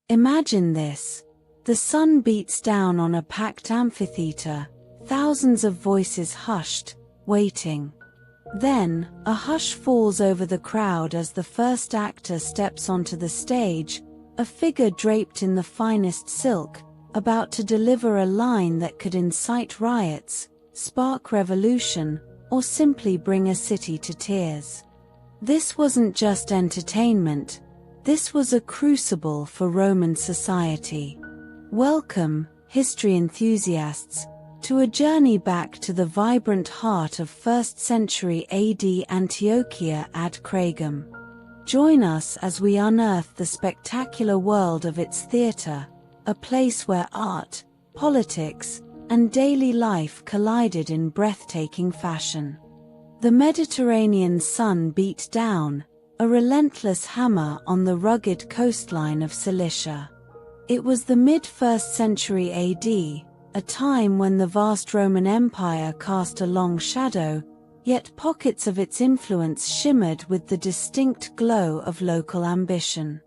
Imagine this. The sun beats down on a packed amphitheater, thousands of voices hushed, waiting. Then, a hush falls over the crowd as the first actor steps onto the stage, a figure draped in the finest silk, about to deliver a line that could incite riots, spark revolution, or simply bring a city to tears. This wasn't just entertainment, this was a crucible for Roman society. Welcome, history enthusiasts, to a journey back to the vibrant heart of 1st century AD Antiochia ad Cragum. Join us as we unearth the spectacular world of its theatre, a place where art, politics, and daily life collided in breathtaking fashion. The Mediterranean sun beat down, a relentless hammer on the rugged coastline of Cilicia. It was the mid-1st century AD, a time when the vast Roman Empire cast a long shadow, yet pockets of its influence shimmered with the distinct glow of local ambition.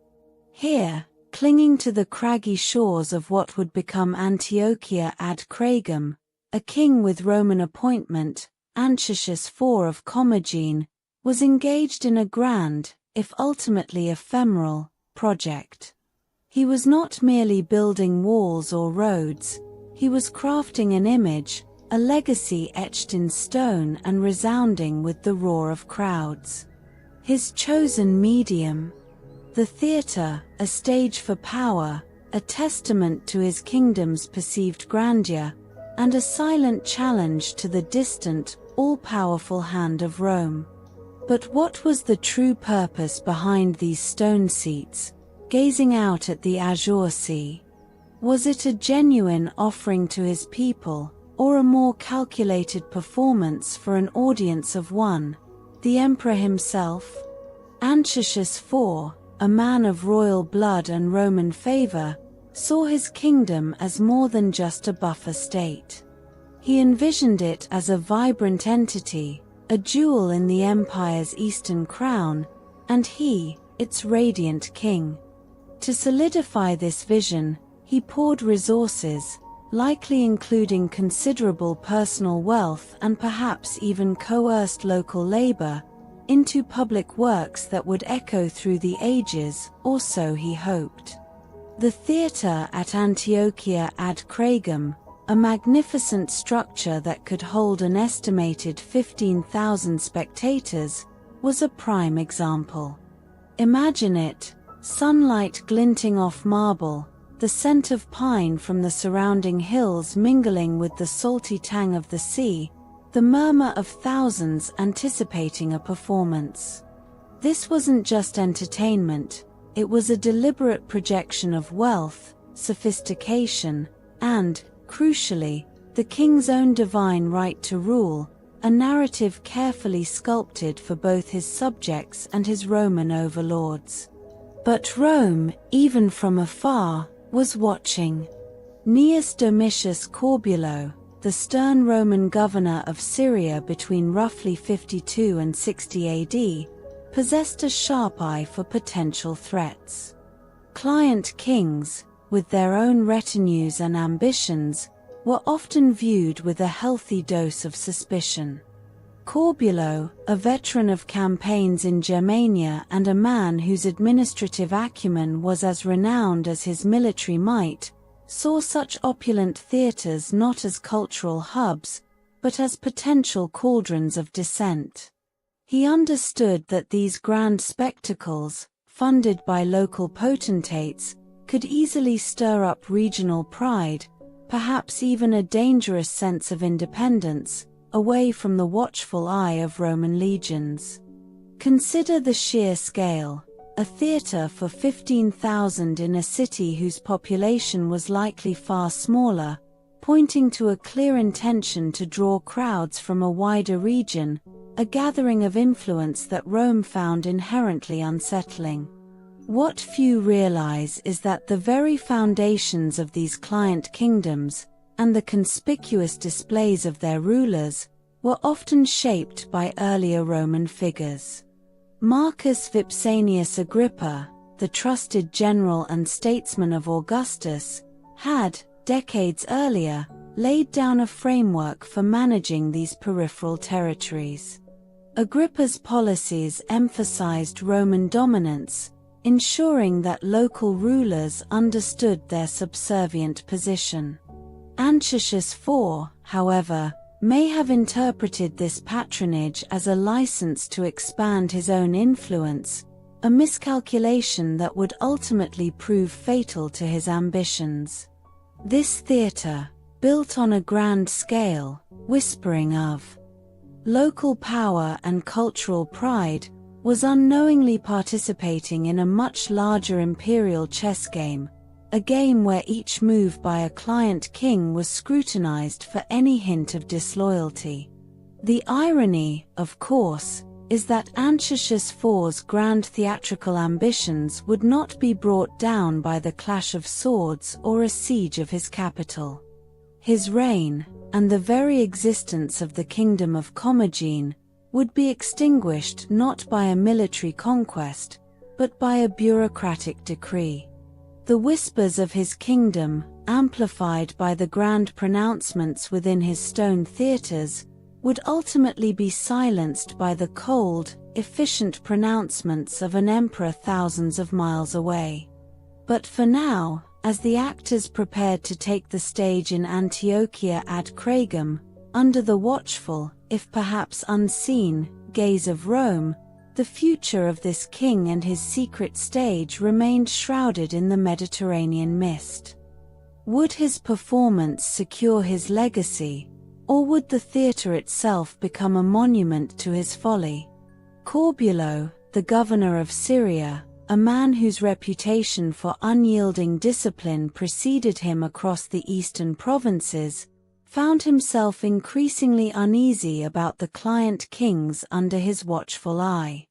Here, clinging to the craggy shores of what would become Antiochia ad Cragum, a king with Roman appointment, Antiochus IV of Commagene, was engaged in a grand, if ultimately ephemeral, project. He was not merely building walls or roads, he was crafting an image, a legacy etched in stone and resounding with the roar of crowds. His chosen medium, the theatre, a stage for power, a testament to his kingdom's perceived grandeur, and a silent challenge to the distant, all-powerful hand of Rome. But what was the true purpose behind these stone seats, gazing out at the azure sea? Was it a genuine offering to his people, or a more calculated performance for an audience of one, the emperor himself? Antiochus IV, a man of royal blood and Roman favor, saw his kingdom as more than just a buffer state. He envisioned it as a vibrant entity, a jewel in the empire's eastern crown, and he, its radiant king. To solidify this vision, he poured resources, likely including considerable personal wealth and perhaps even coerced local labor, into public works that would echo through the ages, or so he hoped. The theatre at Antiochia ad Cragum, a magnificent structure that could hold an estimated 15,000 spectators, was a prime example. Imagine it, sunlight glinting off marble, the scent of pine from the surrounding hills mingling with the salty tang of the sea, the murmur of thousands anticipating a performance. This wasn't just entertainment, it was a deliberate projection of wealth, sophistication, and, crucially, the king's own divine right to rule, a narrative carefully sculpted for both his subjects and his Roman overlords. But Rome, even from afar, was watching. Gnaeus Domitius Corbulo, the stern Roman governor of Syria between roughly 52 and 60 AD, possessed a sharp eye for potential threats. Client kings, with their own retinues and ambitions, were often viewed with a healthy dose of suspicion. Corbulo, a veteran of campaigns in Germania and a man whose administrative acumen was as renowned as his military might, saw such opulent theatres not as cultural hubs, but as potential cauldrons of dissent. He understood that these grand spectacles, funded by local potentates, could easily stir up regional pride, perhaps even a dangerous sense of independence, away from the watchful eye of Roman legions. Consider the sheer scale, a theatre for 15,000 in a city whose population was likely far smaller, pointing to a clear intention to draw crowds from a wider region, a gathering of influence that Rome found inherently unsettling. What few realize is that the very foundations of these client kingdoms, and the conspicuous displays of their rulers, were often shaped by earlier Roman figures. Marcus Vipsanius Agrippa, the trusted general and statesman of Augustus, had, decades earlier, laid down a framework for managing these peripheral territories. Agrippa's policies emphasized Roman dominance, ensuring that local rulers understood their subservient position. Antiochus IV, however, may have interpreted this patronage as a license to expand his own influence, a miscalculation that would ultimately prove fatal to his ambitions. This theater, built on a grand scale, whispering of local power and cultural pride, was unknowingly participating in a much larger imperial chess game, a game where each move by a client king was scrutinized for any hint of disloyalty. The irony, of course, is that Antiochus IV's grand theatrical ambitions would not be brought down by the clash of swords or a siege of his capital. His reign, and the very existence of the kingdom of Commagene, would be extinguished not by a military conquest, but by a bureaucratic decree. The whispers of his kingdom, amplified by the grand pronouncements within his stone theaters, would ultimately be silenced by the cold, efficient pronouncements of an emperor thousands of miles away. But for now, as the actors prepared to take the stage in Antiochia ad Cragum, under the watchful, if perhaps unseen, gaze of Rome, the future of this king and his secret stage remained shrouded in the Mediterranean mist. Would his performance secure his legacy, or would the theater itself become a monument to his folly? Corbulo, the governor of Syria, a man whose reputation for unyielding discipline preceded him across the eastern provinces, found himself increasingly uneasy about the client kings under his watchful eye.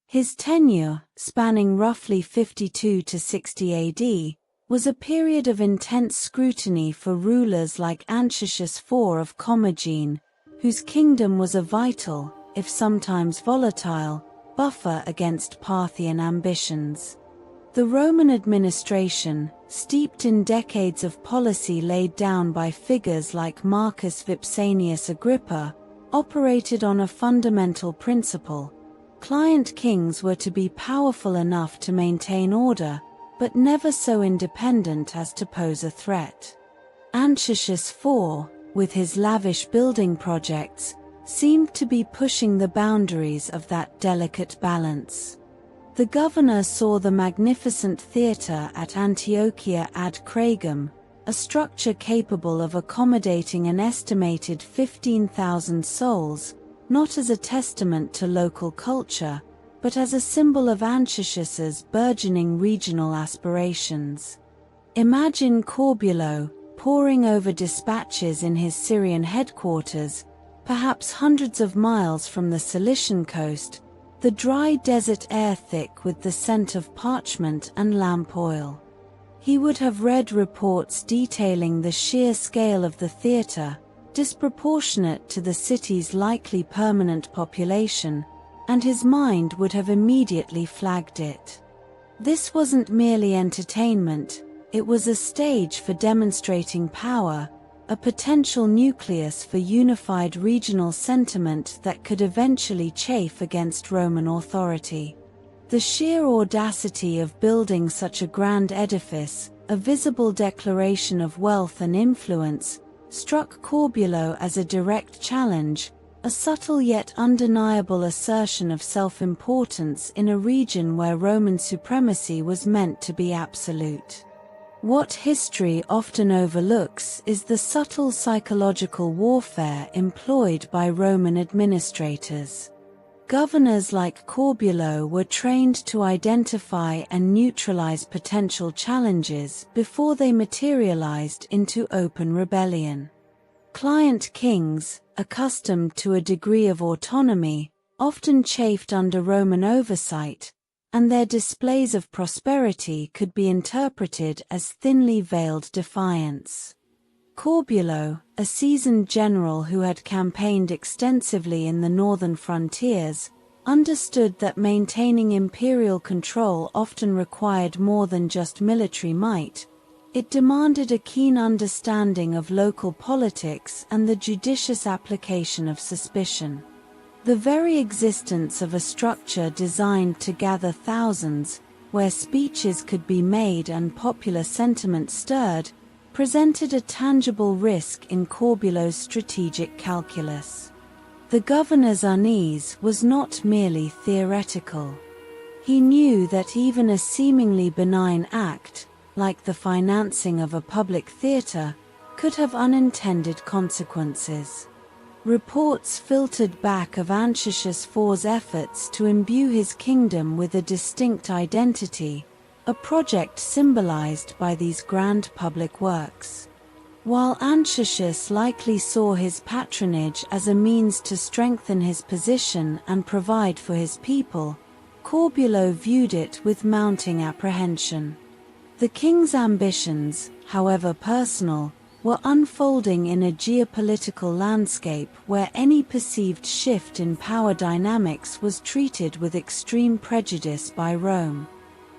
His tenure, spanning roughly 52 to 60 AD, was a period of intense scrutiny for rulers like Antiochus IV of Commagene, whose kingdom was a vital, if sometimes volatile, buffer against Parthian ambitions. The Roman administration, steeped in decades of policy laid down by figures like Marcus Vipsanius Agrippa, operated on a fundamental principle: client kings were to be powerful enough to maintain order, but never so independent as to pose a threat. Antiochus IV, with his lavish building projects, seemed to be pushing the boundaries of that delicate balance. The governor saw the magnificent theatre at Antiochia ad Cragum, a structure capable of accommodating an estimated 15,000 souls, not as a testament to local culture, but as a symbol of Antiochus's burgeoning regional aspirations. Imagine Corbulo, poring over dispatches in his Syrian headquarters, perhaps hundreds of miles from the Cilician coast, the dry desert air thick with the scent of parchment and lamp oil. He would have read reports detailing the sheer scale of the theater, disproportionate to the city's likely permanent population, and his mind would have immediately flagged it. This wasn't merely entertainment, it was a stage for demonstrating power, a potential nucleus for unified regional sentiment that could eventually chafe against Roman authority. The sheer audacity of building such a grand edifice, a visible declaration of wealth and influence, struck Corbulo as a direct challenge, a subtle yet undeniable assertion of self-importance in a region where Roman supremacy was meant to be absolute. What history often overlooks is the subtle psychological warfare employed by Roman administrators. Governors like Corbulo were trained to identify and neutralize potential challenges before they materialized into open rebellion. Client kings, accustomed to a degree of autonomy, often chafed under Roman oversight, and their displays of prosperity could be interpreted as thinly veiled defiance. Corbulo, a seasoned general who had campaigned extensively in the northern frontiers, understood that maintaining imperial control often required more than just military might. It demanded a keen understanding of local politics and the judicious application of suspicion. The very existence of a structure designed to gather thousands, where speeches could be made and popular sentiment stirred, presented a tangible risk in Corbulo's strategic calculus. The governor's unease was not merely theoretical. He knew that even a seemingly benign act, like the financing of a public theater, could have unintended consequences. Reports filtered back of Antiochus IV's efforts to imbue his kingdom with a distinct identity, a project symbolized by these grand public works. While Antiochus likely saw his patronage as a means to strengthen his position and provide for his people, Corbulo viewed it with mounting apprehension. The king's ambitions, however personal, were unfolding in a geopolitical landscape where any perceived shift in power dynamics was treated with extreme prejudice by Rome.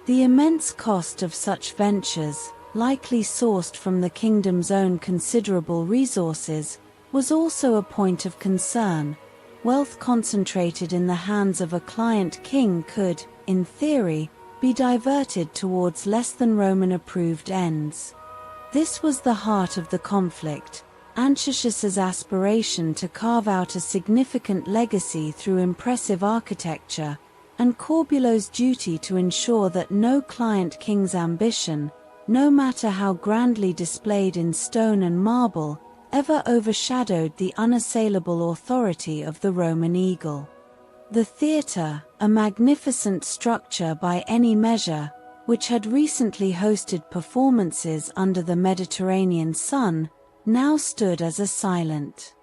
The immense cost of such ventures, likely sourced from the kingdom's own considerable resources, was also a point of concern. Wealth concentrated in the hands of a client king could, in theory, be diverted towards less than Roman-approved ends. This was the heart of the conflict, Antiochus's aspiration to carve out a significant legacy through impressive architecture, and Corbulo's duty to ensure that no client king's ambition, no matter how grandly displayed in stone and marble, ever overshadowed the unassailable authority of the Roman eagle. The theatre, a magnificent structure by any measure, which had recently hosted performances under the Mediterranean sun, now stood as a silent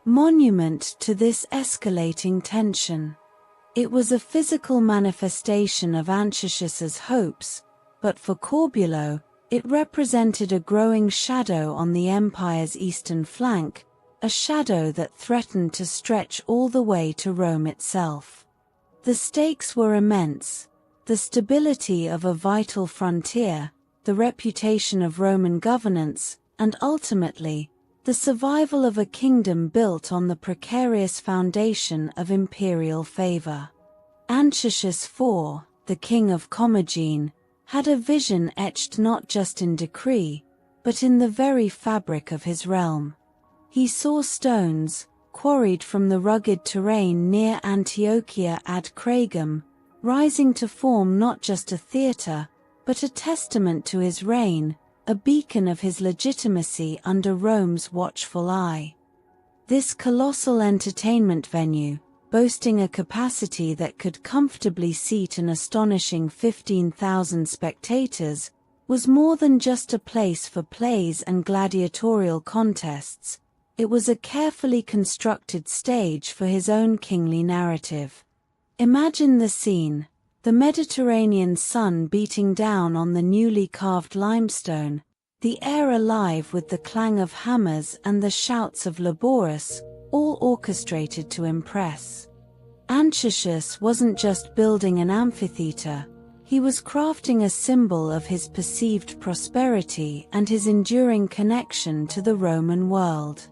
monument to this escalating tension. It was a physical manifestation of Antiochus's hopes, but for Corbulo, it represented a growing shadow on the empire's eastern flank, a shadow that threatened to stretch all the way to Rome itself. The stakes were immense: the stability of a vital frontier, the reputation of Roman governance, and ultimately, the survival of a kingdom built on the precarious foundation of imperial favor. Antiochus IV, the king of Commagene, had a vision etched not just in decree, but in the very fabric of his realm. He saw stones, quarried from the rugged terrain near Antiochia ad Cragum, rising to form not just a theatre, but a testament to his reign, a beacon of his legitimacy under Rome's watchful eye. This colossal entertainment venue, boasting a capacity that could comfortably seat an astonishing 15,000 spectators, was more than just a place for plays and gladiatorial contests. It was a carefully constructed stage for his own kingly narrative. Imagine the scene: the Mediterranean sun beating down on the newly carved limestone, the air alive with the clang of hammers and the shouts of laborers, all orchestrated to impress. Antiochus wasn't just building an amphitheater, he was crafting a symbol of his perceived prosperity and his enduring connection to the Roman world.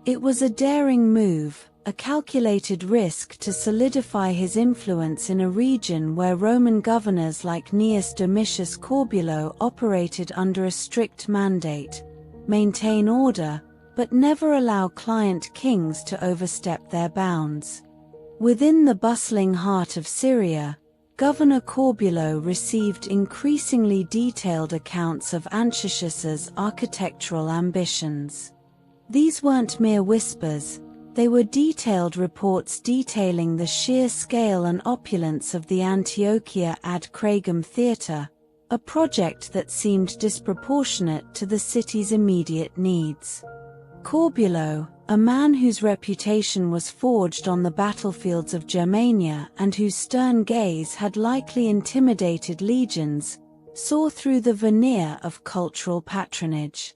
It was a daring move, a calculated risk to solidify his influence in a region where Roman governors like Gnaeus Domitius Corbulo operated under a strict mandate: maintain order, but never allow client kings to overstep their bounds. Within the bustling heart of Syria, Governor Corbulo received increasingly detailed accounts of Antiochus's architectural ambitions. These weren't mere whispers, they were detailed reports detailing the sheer scale and opulence of the Antiochia ad Cragum theatre, a project that seemed disproportionate to the city's immediate needs. Corbulo, a man whose reputation was forged on the battlefields of Germania and whose stern gaze had likely intimidated legions, saw through the veneer of cultural patronage.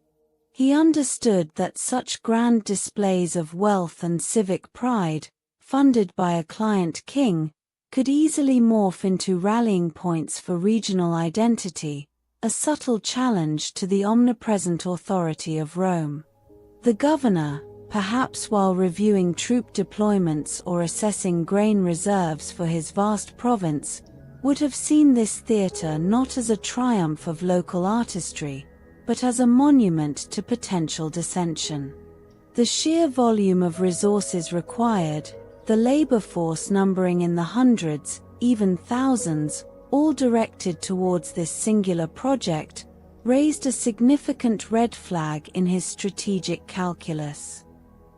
He understood that such grand displays of wealth and civic pride, funded by a client king, could easily morph into rallying points for regional identity, a subtle challenge to the omnipresent authority of Rome. The governor, perhaps while reviewing troop deployments or assessing grain reserves for his vast province, would have seen this theater not as a triumph of local artistry, but as a monument to potential dissension. The sheer volume of resources required, the labor force numbering in the hundreds, even thousands, all directed towards this singular project, raised a significant red flag in his strategic calculus.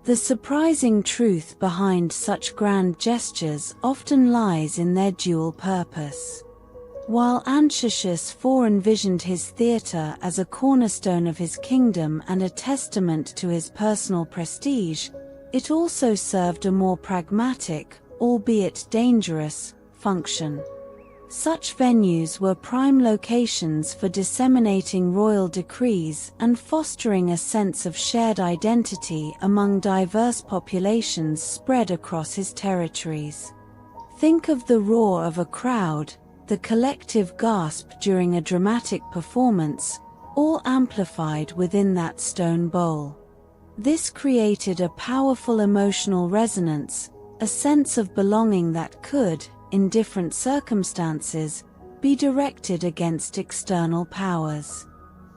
The surprising truth behind such grand gestures often lies in their dual purpose. While Antiochus IV envisioned his theatre as a cornerstone of his kingdom and a testament to his personal prestige, it also served a more pragmatic, albeit dangerous, function. Such venues were prime locations for disseminating royal decrees and fostering a sense of shared identity among diverse populations spread across his territories. Think of the roar of a crowd, the collective gasp during a dramatic performance, all amplified within that stone bowl. This created a powerful emotional resonance, a sense of belonging that could, in different circumstances, be directed against external powers.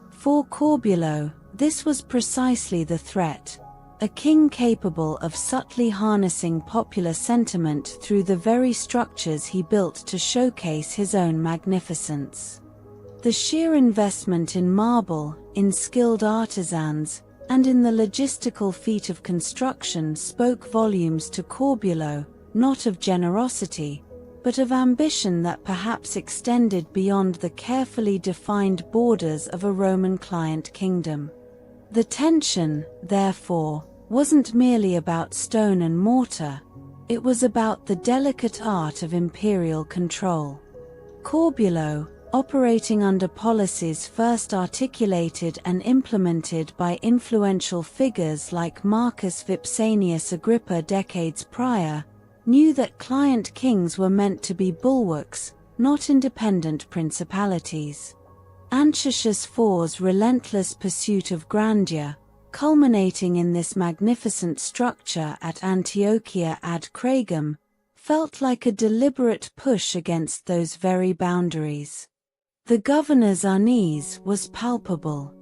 For Corbulo, this was precisely the threat, a king capable of subtly harnessing popular sentiment through the very structures he built to showcase his own magnificence. The sheer investment in marble, in skilled artisans, and in the logistical feat of construction spoke volumes to Corbulo, not of generosity, but of ambition that perhaps extended beyond the carefully defined borders of a Roman client kingdom. The tension, therefore, wasn't merely about stone and mortar, it was about the delicate art of imperial control. Corbulo, operating under policies first articulated and implemented by influential figures like Marcus Vipsanius Agrippa decades prior, knew that client kings were meant to be bulwarks, not independent principalities. Antiochus IV's relentless pursuit of grandeur, culminating in this magnificent structure at Antiochia ad Cragum, felt like a deliberate push against those very boundaries. The governor's unease was palpable.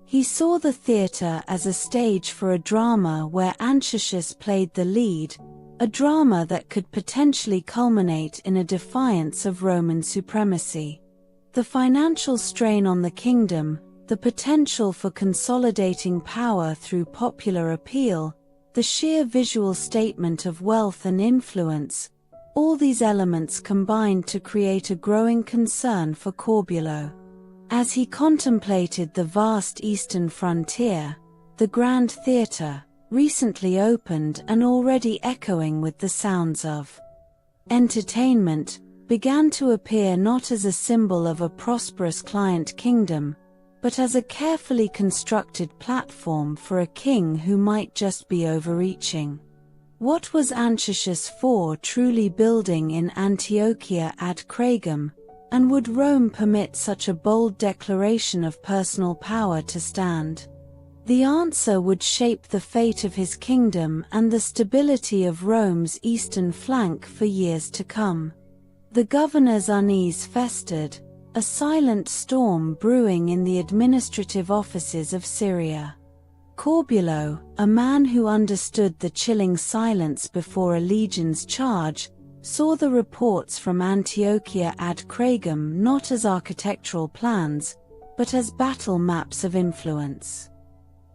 He saw the theatre as a stage for a drama where Antiochus played the lead, a drama that could potentially culminate in a defiance of Roman supremacy. The financial strain on the kingdom, the potential for consolidating power through popular appeal, the sheer visual statement of wealth and influence, all these elements combined to create a growing concern for Corbulo. As he contemplated the vast eastern frontier, the Grand Theatre, recently opened and already echoing with the sounds of entertainment, began to appear not as a symbol of a prosperous client kingdom, but as a carefully constructed platform for a king who might just be overreaching. What was Antiochus IV truly building in Antiochia ad Cragum, and would Rome permit such a bold declaration of personal power to stand? The answer would shape the fate of his kingdom and the stability of Rome's eastern flank for years to come. The governor's unease festered, a silent storm brewing in the administrative offices of Syria. Corbulo, a man who understood the chilling silence before a legion's charge, saw the reports from Antiochia ad Cragum not as architectural plans, but as battle maps of influence.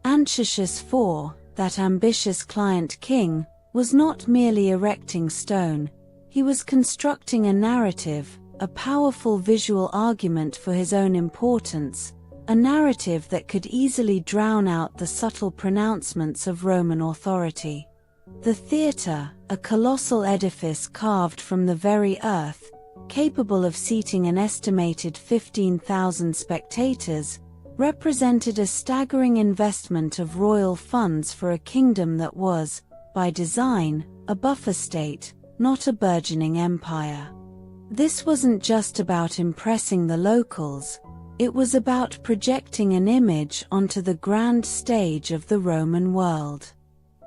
Antiochus IV, that ambitious client king, was not merely erecting stone, he was constructing a narrative, a powerful visual argument for his own importance, a narrative that could easily drown out the subtle pronouncements of Roman authority. The theatre, a colossal edifice carved from the very earth, capable of seating an estimated 15,000 spectators, represented a staggering investment of royal funds for a kingdom that was, by design, a buffer state, not a burgeoning empire. This wasn't just about impressing the locals, it was about projecting an image onto the grand stage of the Roman world.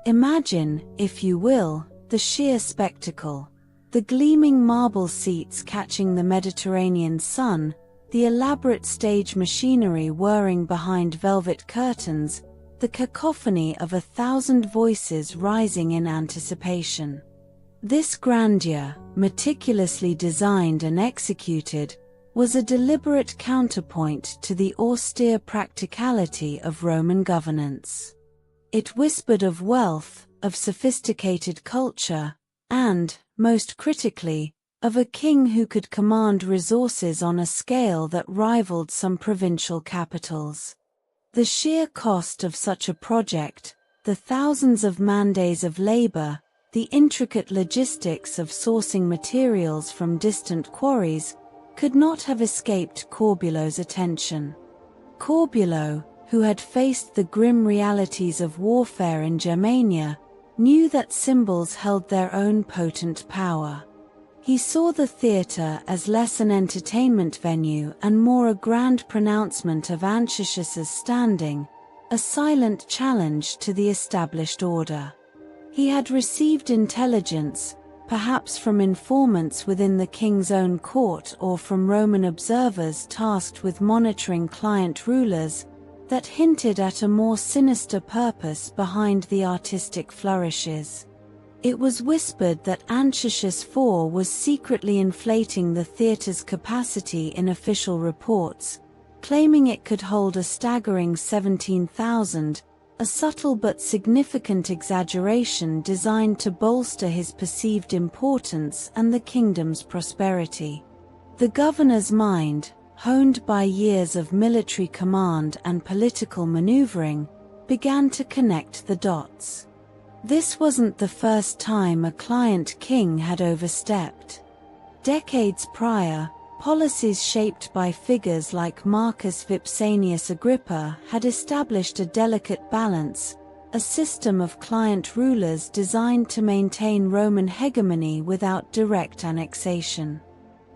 Imagine, if you will, the sheer spectacle. The gleaming marble seats catching the Mediterranean sun, the elaborate stage machinery whirring behind velvet curtains, the cacophony of 1,000 voices rising in anticipation. This grandeur, meticulously designed and executed, was a deliberate counterpoint to the austere practicality of Roman governance. It whispered of wealth, of sophisticated culture, and, most critically, of a king who could command resources on a scale that rivaled some provincial capitals. The sheer cost of such a project, the thousands of man-days of labor, the intricate logistics of sourcing materials from distant quarries, could not have escaped Corbulo's attention. Corbulo, who had faced the grim realities of warfare in Germania, knew that symbols held their own potent power. He saw the theatre as less an entertainment venue and more a grand pronouncement of Antiochus's standing, a silent challenge to the established order. He had received intelligence, perhaps from informants within the king's own court or from Roman observers tasked with monitoring client rulers, that hinted at a more sinister purpose behind the artistic flourishes. It was whispered that Antiochus IV was secretly inflating the theatre's capacity in official reports, claiming it could hold a staggering 17,000, a subtle but significant exaggeration designed to bolster his perceived importance and the kingdom's prosperity. The governor's mind, honed by years of military command and political maneuvering, began to connect the dots. This wasn't the first time a client king had overstepped. Decades prior, policies shaped by figures like Marcus Vipsanius Agrippa had established a delicate balance, a system of client rulers designed to maintain Roman hegemony without direct annexation.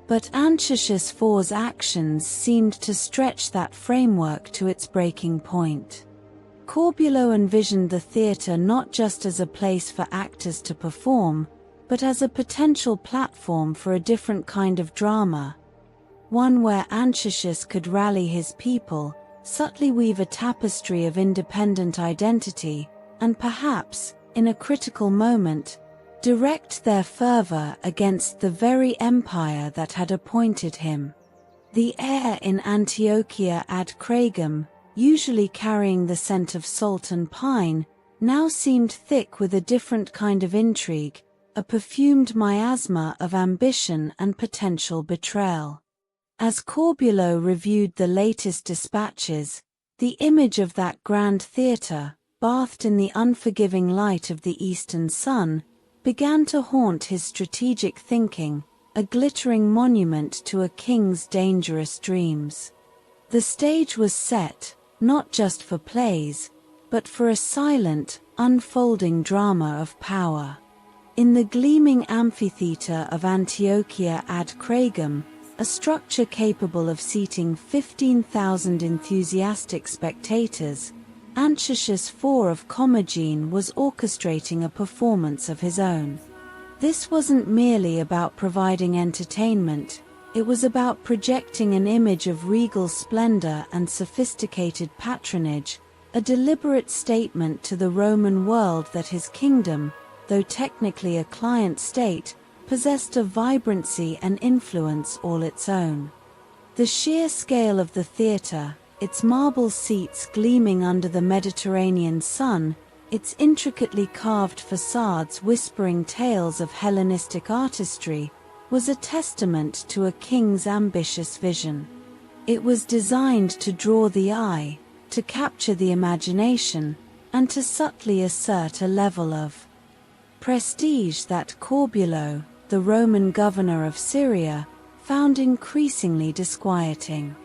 But Antiochus IV's actions seemed to stretch that framework to its breaking point. Corbulo envisioned the theatre not just as a place for actors to perform, but as a potential platform for a different kind of drama, one where Antiochus could rally his people, subtly weave a tapestry of independent identity, and perhaps, in a critical moment, direct their fervor against the very empire that had appointed him. The air in Antiochia ad Cragum, usually carrying the scent of salt and pine, now seemed thick with a different kind of intrigue, a perfumed miasma of ambition and potential betrayal. As Corbulo reviewed the latest dispatches, the image of that grand theatre, bathed in the unforgiving light of the eastern sun, began to haunt his strategic thinking, a glittering monument to a king's dangerous dreams. The stage was set, not just for plays, but for a silent, unfolding drama of power. In the gleaming amphitheatre of Antiochia ad Cragum, a structure capable of seating 15,000 enthusiastic spectators, Antiochus IV of Commagene was orchestrating a performance of his own. This wasn't merely about providing entertainment, it was about projecting an image of regal splendor and sophisticated patronage, a deliberate statement to the Roman world that his kingdom, though technically a client state, possessed a vibrancy and influence all its own. The sheer scale of the theatre, its marble seats gleaming under the Mediterranean sun, its intricately carved facades whispering tales of Hellenistic artistry, was a testament to a king's ambitious vision. It was designed to draw the eye, to capture the imagination, and to subtly assert a level of prestige that Corbulo, the Roman governor of Syria, found increasingly disquieting.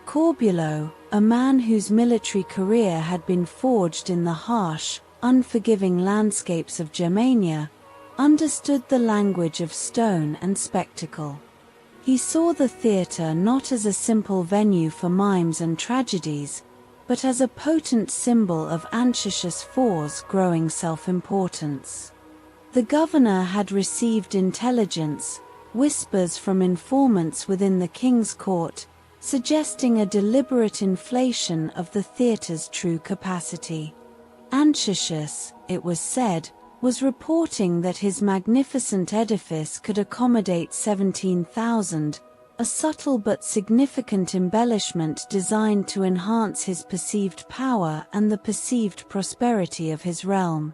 Corbulo, a man whose military career had been forged in the harsh, unforgiving landscapes of Germania, understood the language of stone and spectacle. He saw the theatre not as a simple venue for mimes and tragedies, but as a potent symbol of Antiochus IV's growing self-importance. The governor had received intelligence, whispers from informants within the king's court, suggesting a deliberate inflation of the theatre's true capacity. Antiochus, it was said, was reporting that his magnificent edifice could accommodate 17,000, a subtle but significant embellishment designed to enhance his perceived power and the perceived prosperity of his realm.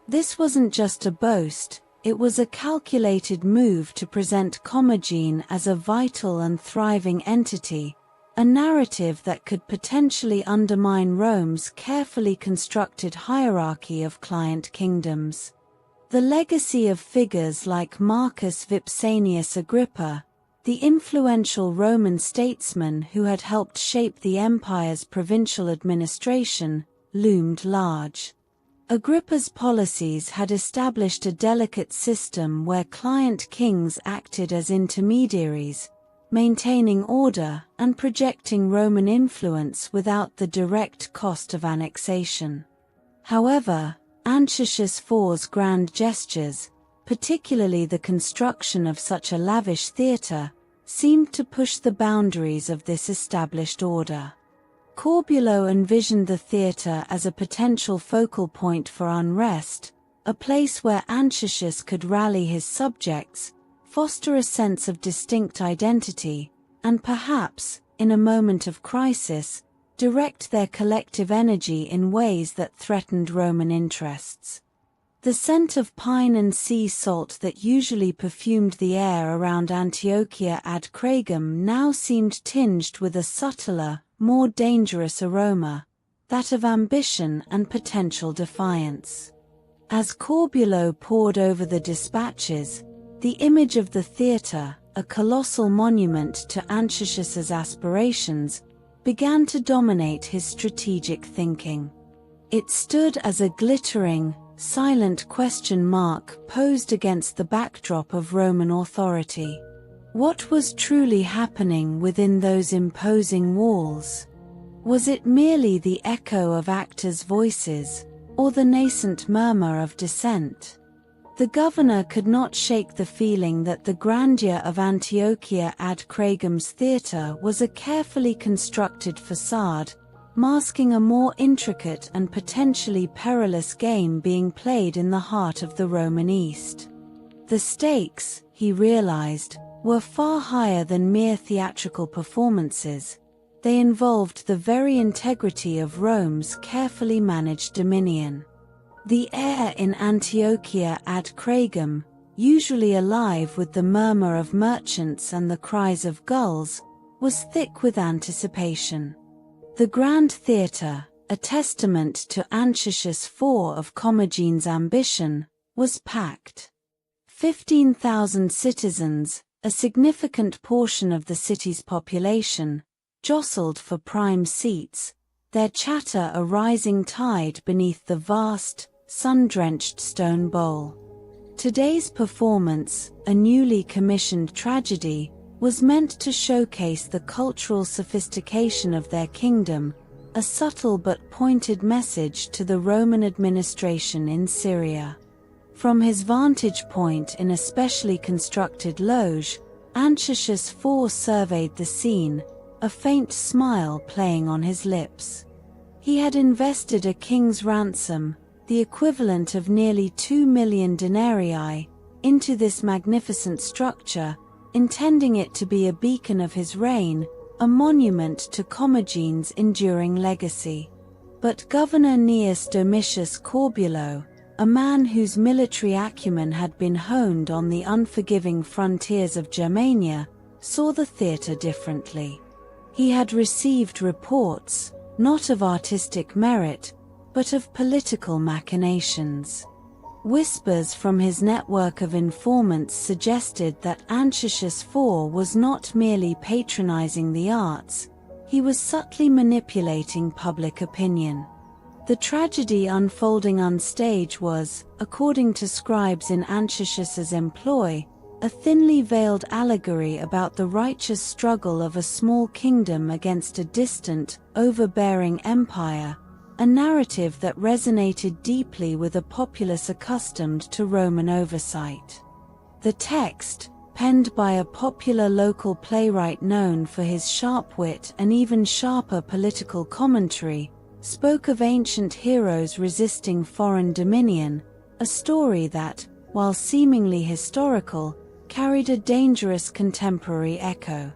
This wasn't just a boast, it was a calculated move to present Commagene as a vital and thriving entity, a narrative that could potentially undermine Rome's carefully constructed hierarchy of client kingdoms. The legacy of figures like Marcus Vipsanius Agrippa, the influential Roman statesman who had helped shape the empire's provincial administration, loomed large. Agrippa's policies had established a delicate system where client kings acted as intermediaries, maintaining order and projecting Roman influence without the direct cost of annexation. However, Antiochus IV's grand gestures, particularly the construction of such a lavish theatre, seemed to push the boundaries of this established order. Corbulo envisioned the theatre as a potential focal point for unrest, a place where Antiochus could rally his subjects, foster a sense of distinct identity, and perhaps, in a moment of crisis, direct their collective energy in ways that threatened Roman interests. The scent of pine and sea salt that usually perfumed the air around Antiochia ad Cragum now seemed tinged with a subtler, more dangerous aroma, that of ambition and potential defiance. As Corbulo pored over the dispatches, the image of the theatre, a colossal monument to Antiochus's aspirations, began to dominate his strategic thinking. It stood as a glittering, silent question mark posed against the backdrop of Roman authority. What was truly happening within those imposing walls? Was it merely the echo of actors' voices, or the nascent murmur of dissent? The governor could not shake the feeling that the grandeur of Antiochia ad Cragum's theatre was a carefully constructed facade, masking a more intricate and potentially perilous game being played in the heart of the Roman East. The stakes, he realized, were far higher than mere theatrical performances. They involved the very integrity of Rome's carefully managed dominion. The air in Antiochia ad Cragum, usually alive with the murmur of merchants and the cries of gulls, was thick with anticipation. The grand theatre, a testament to Antiochus IV of Commagene's ambition, was packed. 15,000 citizens, a significant portion of the city's population, jostled for prime seats, their chatter a rising tide beneath the vast, sun-drenched stone bowl. Today's performance, a newly commissioned tragedy, was meant to showcase the cultural sophistication of their kingdom, a subtle but pointed message to the Roman administration in Syria. From his vantage point in a specially constructed loge, Antiochus IV surveyed the scene, a faint smile playing on his lips. He had invested a king's ransom, the equivalent of nearly 2 million denarii, into this magnificent structure, intending it to be a beacon of his reign, a monument to Commagene's enduring legacy. But Governor Gnaeus Domitius Corbulo, a man whose military acumen had been honed on the unforgiving frontiers of Germania, saw the theatre differently. He had received reports, not of artistic merit, but of political machinations. Whispers from his network of informants suggested that Antiochus IV was not merely patronizing the arts, he was subtly manipulating public opinion. The tragedy unfolding on stage was, according to scribes in Antiochus's employ, a thinly veiled allegory about the righteous struggle of a small kingdom against a distant, overbearing empire, a narrative that resonated deeply with a populace accustomed to Roman oversight. The text, penned by a popular local playwright known for his sharp wit and even sharper political commentary, spoke of ancient heroes resisting foreign dominion, a story that, while seemingly historical, carried a dangerous contemporary echo.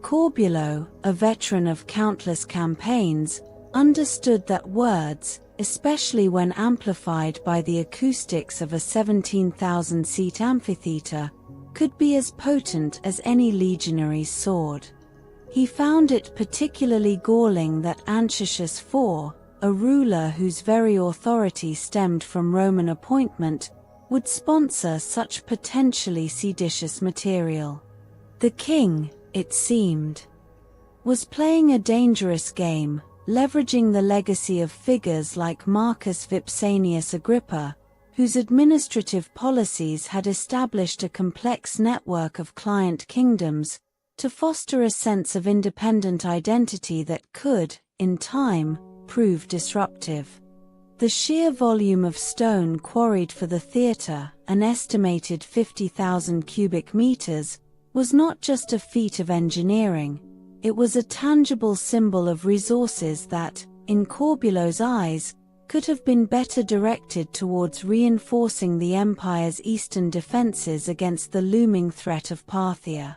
Corbulo, a veteran of countless campaigns, understood that words, especially when amplified by the acoustics of a 17,000-seat amphitheater, could be as potent as any legionary's sword. He found it particularly galling that Antiochus IV, a ruler whose very authority stemmed from Roman appointment, would sponsor such potentially seditious material. The king, it seemed, was playing a dangerous game, leveraging the legacy of figures like Marcus Vipsanius Agrippa, whose administrative policies had established a complex network of client kingdoms, to foster a sense of independent identity that could, in time, prove disruptive. The sheer volume of stone quarried for the theatre, an estimated 50,000 cubic meters, was not just a feat of engineering, it was a tangible symbol of resources that, in Corbulo's eyes, could have been better directed towards reinforcing the empire's eastern defenses against the looming threat of Parthia.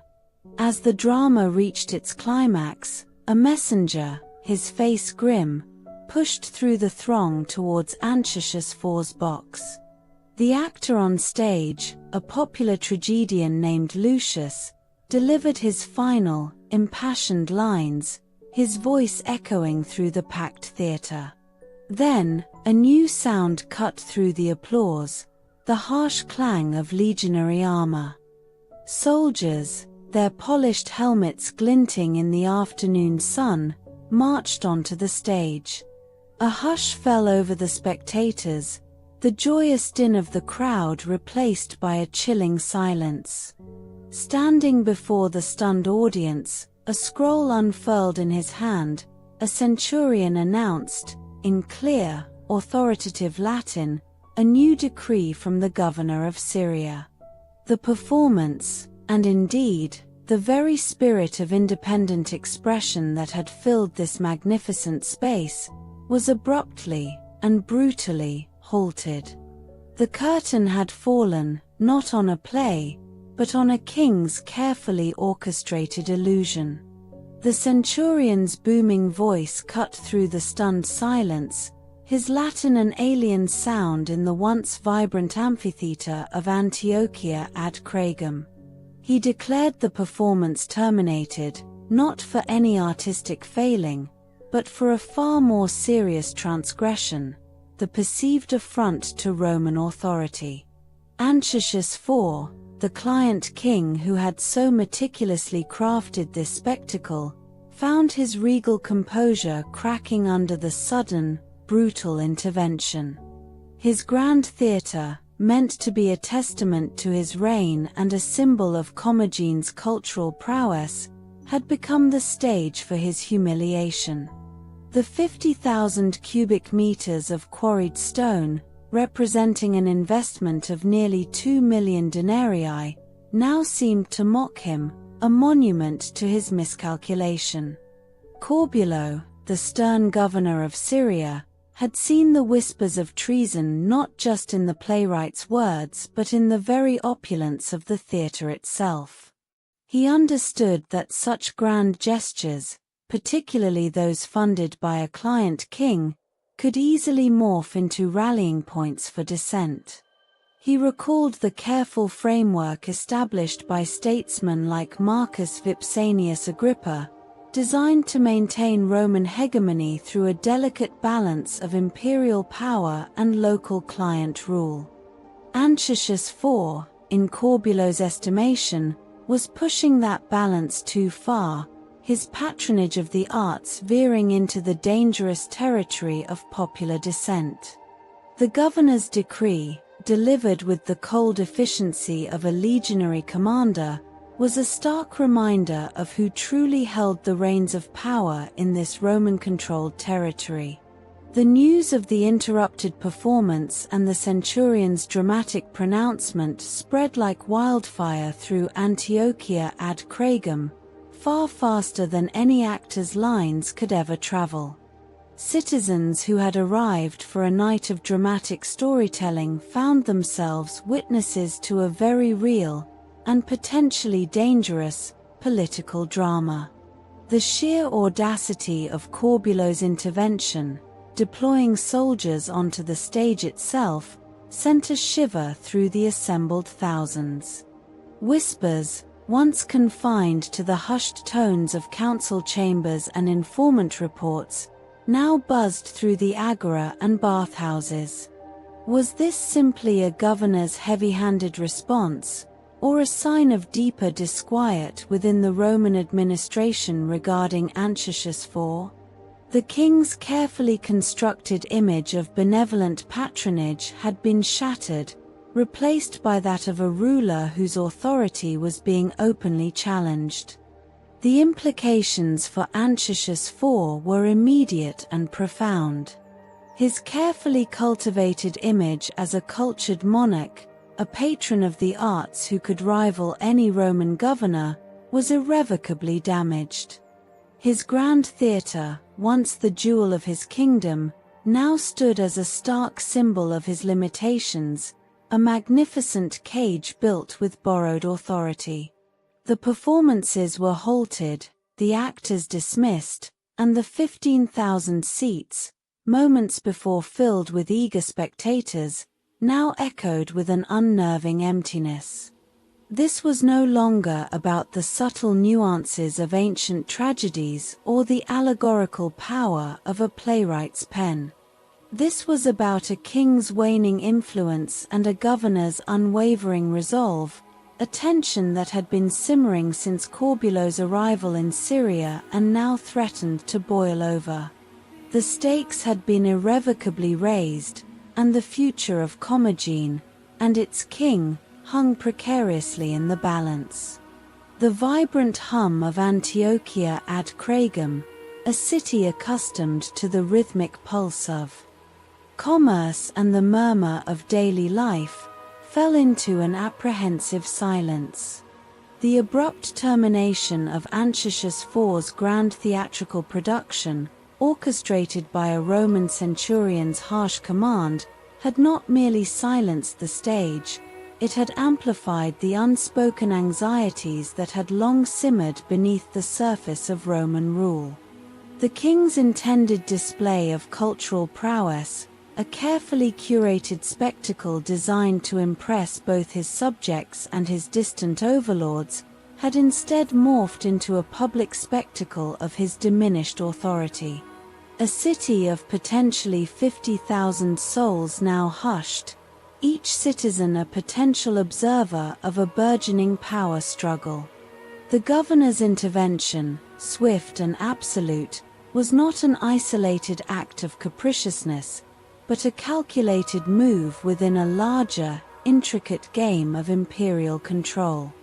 As the drama reached its climax, a messenger, his face grim, pushed through the throng towards Antiochus IV's box. The actor on stage, a popular tragedian named Lucius, delivered his final, impassioned lines, his voice echoing through the packed theater. Then, a new sound cut through the applause, the harsh clang of legionary armor. Soldiers, their polished helmets glinting in the afternoon sun, marched onto the stage. A hush fell over the spectators, the joyous din of the crowd replaced by a chilling silence. Standing before the stunned audience, a scroll unfurled in his hand, a centurion announced, in clear, authoritative Latin, a new decree from the governor of Syria. The performance, and indeed, the very spirit of independent expression that had filled this magnificent space, was abruptly and brutally halted. The curtain had fallen, not on a play, but on a king's carefully orchestrated illusion. The centurion's booming voice cut through the stunned silence, his Latin an alien sound in the once vibrant amphitheater of Antiochia ad Cragum. He declared the performance terminated, not for any artistic failing, but for a far more serious transgression, the perceived affront to Roman authority. Antiochus IV, the client king who had so meticulously crafted this spectacle, found his regal composure cracking under the sudden, brutal intervention. His grand theatre, meant to be a testament to his reign and a symbol of Commagene's cultural prowess, had become the stage for his humiliation. The 50,000 cubic meters of quarried stone, representing an investment of nearly 2 million denarii, now seemed to mock him, a monument to his miscalculation. Corbulo, the stern governor of Syria, had seen the whispers of treason not just in the playwright's words but in the very opulence of the theatre itself. He understood that such grand gestures, particularly those funded by a client king, could easily morph into rallying points for dissent. He recalled the careful framework established by statesmen like Marcus Vipsanius Agrippa, designed to maintain Roman hegemony through a delicate balance of imperial power and local client rule. Antiochus IV, in Corbulo's estimation, was pushing that balance too far, his patronage of the arts veering into the dangerous territory of popular dissent. The governor's decree, delivered with the cold efficiency of a legionary commander, was a stark reminder of who truly held the reins of power in this Roman-controlled territory. The news of the interrupted performance and the centurion's dramatic pronouncement spread like wildfire through Antiochia ad Cragum, far faster than any actor's lines could ever travel. Citizens who had arrived for a night of dramatic storytelling found themselves witnesses to a very real, and potentially dangerous, political drama. The sheer audacity of Corbulo's intervention, deploying soldiers onto the stage itself, sent a shiver through the assembled thousands. Whispers, once confined to the hushed tones of council chambers and informant reports, now buzzed through the agora and bathhouses. Was this simply a governor's heavy-handed response, or a sign of deeper disquiet within the Roman administration regarding Antiochus IV? The king's carefully constructed image of benevolent patronage had been shattered, replaced by that of a ruler whose authority was being openly challenged. The implications for Antiochus IV were immediate and profound. His carefully cultivated image as a cultured monarch, a patron of the arts who could rival any Roman governor, was irrevocably damaged. His grand theatre, once the jewel of his kingdom, now stood as a stark symbol of his limitations, a magnificent cage built with borrowed authority. The performances were halted, the actors dismissed, and the 15,000 seats, moments before filled with eager spectators, now echoed with an unnerving emptiness. This was no longer about the subtle nuances of ancient tragedies or the allegorical power of a playwright's pen. This was about a king's waning influence and a governor's unwavering resolve, a tension that had been simmering since Corbulo's arrival in Syria and now threatened to boil over. The stakes had been irrevocably raised, and the future of Commagene, and its king, hung precariously in the balance. The vibrant hum of Antiochia ad Cragum, a city accustomed to the rhythmic pulse of commerce and the murmur of daily life, fell into an apprehensive silence. The abrupt termination of Antiochus IV's grand theatrical production, orchestrated by a Roman centurion's harsh command, had not merely silenced the stage, it had amplified the unspoken anxieties that had long simmered beneath the surface of Roman rule. The king's intended display of cultural prowess, a carefully curated spectacle designed to impress both his subjects and his distant overlords, had instead morphed into a public spectacle of his diminished authority. A city of potentially 50,000 souls now hushed, each citizen a potential observer of a burgeoning power struggle. The governor's intervention, swift and absolute, was not an isolated act of capriciousness, but a calculated move within a larger, intricate game of imperial control.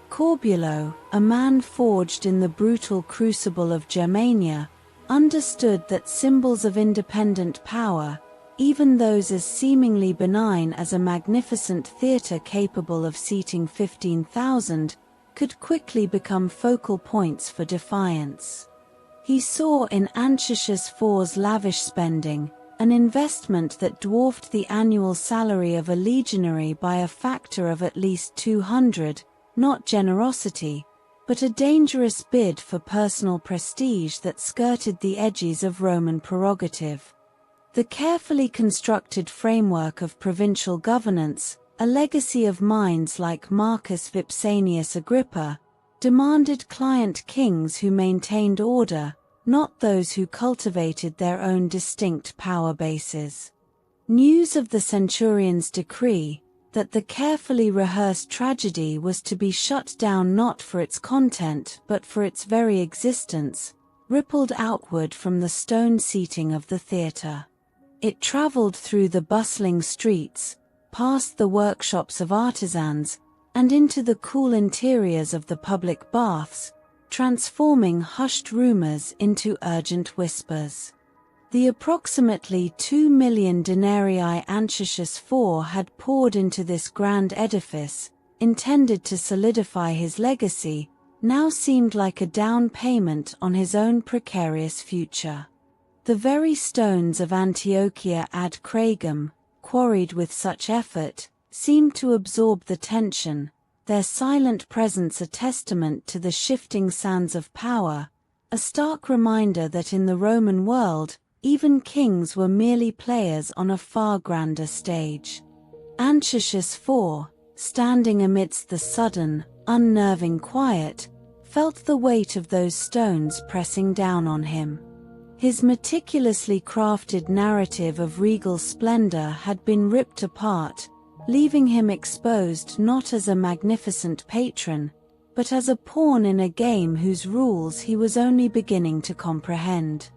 Corbulo, a man forged in the brutal crucible of Germania, understood that symbols of independent power, even those as seemingly benign as a magnificent theatre capable of seating 15,000, could quickly become focal points for defiance. He saw in Antiochus IV's lavish spending an investment that dwarfed the annual salary of a legionary by a factor of at least 200, not generosity, but a dangerous bid for personal prestige that skirted the edges of Roman prerogative. The carefully constructed framework of provincial governance, a legacy of minds like Marcus Vipsanius Agrippa, demanded client kings who maintained order, not those who cultivated their own distinct power bases. News of the centurion's decree, that the carefully rehearsed tragedy was to be shut down not for its content but for its very existence, rippled outward from the stone seating of the theatre. It traveled through the bustling streets, past the workshops of artisans, and into the cool interiors of the public baths, transforming hushed rumors into urgent whispers. The approximately 2 million denarii Antiochus IV had poured into this grand edifice, intended to solidify his legacy, now seemed like a down payment on his own precarious future. The very stones of Antiochia ad Cragum, quarried with such effort, seemed to absorb the tension, their silent presence a testament to the shifting sands of power, a stark reminder that in the Roman world, even kings were merely players on a far grander stage. Antiochus IV, standing amidst the sudden, unnerving quiet, felt the weight of those stones pressing down on him. His meticulously crafted narrative of regal splendor had been ripped apart, leaving him exposed not as a magnificent patron, but as a pawn in a game whose rules he was only beginning to comprehend.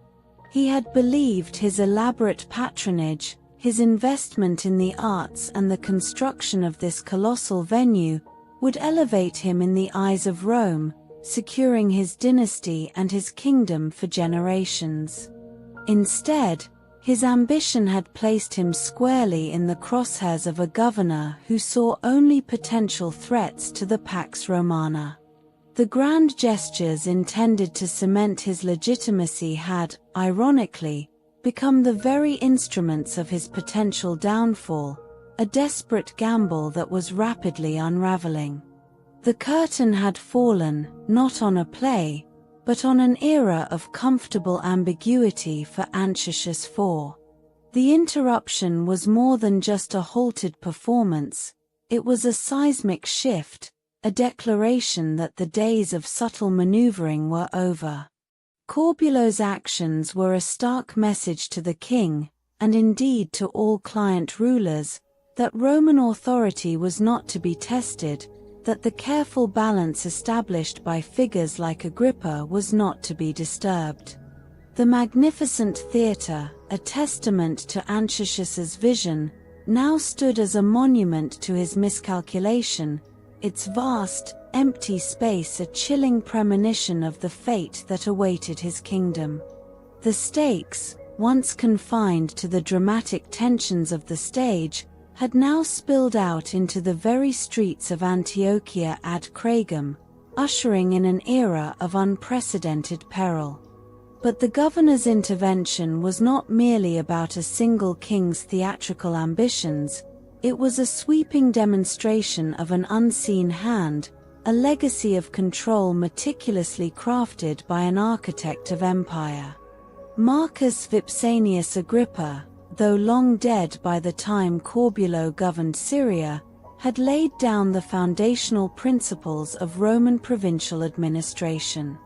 He had believed his elaborate patronage, his investment in the arts and the construction of this colossal venue, would elevate him in the eyes of Rome, securing his dynasty and his kingdom for generations. Instead, his ambition had placed him squarely in the crosshairs of a governor who saw only potential threats to the Pax Romana. The grand gestures intended to cement his legitimacy had, ironically, become the very instruments of his potential downfall, a desperate gamble that was rapidly unraveling. The curtain had fallen, not on a play, but on an era of comfortable ambiguity for Antiochus IV. The interruption was more than just a halted performance, it was a seismic shift, a declaration that the days of subtle maneuvering were over. Corbulo's actions were a stark message to the king, and indeed to all client rulers, that Roman authority was not to be tested, that the careful balance established by figures like Agrippa was not to be disturbed. The magnificent theatre, a testament to Antiochus's vision, now stood as a monument to his miscalculation, its vast, empty space a chilling premonition of the fate that awaited his kingdom. The stakes, once confined to the dramatic tensions of the stage, had now spilled out into the very streets of Antiochia ad Cragum, ushering in an era of unprecedented peril. But the governor's intervention was not merely about a single king's theatrical ambitions, it was a sweeping demonstration of an unseen hand, a legacy of control meticulously crafted by an architect of empire. Marcus Vipsanius Agrippa, though long dead by the time Corbulo governed Syria, had laid down the foundational principles of Roman provincial administration.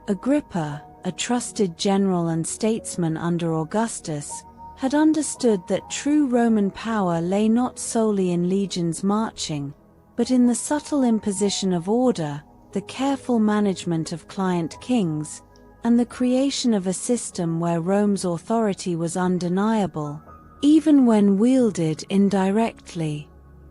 Agrippa, a trusted general and statesman under Augustus, had understood that true Roman power lay not solely in legions marching, but in the subtle imposition of order, the careful management of client kings, and the creation of a system where Rome's authority was undeniable, even when wielded indirectly.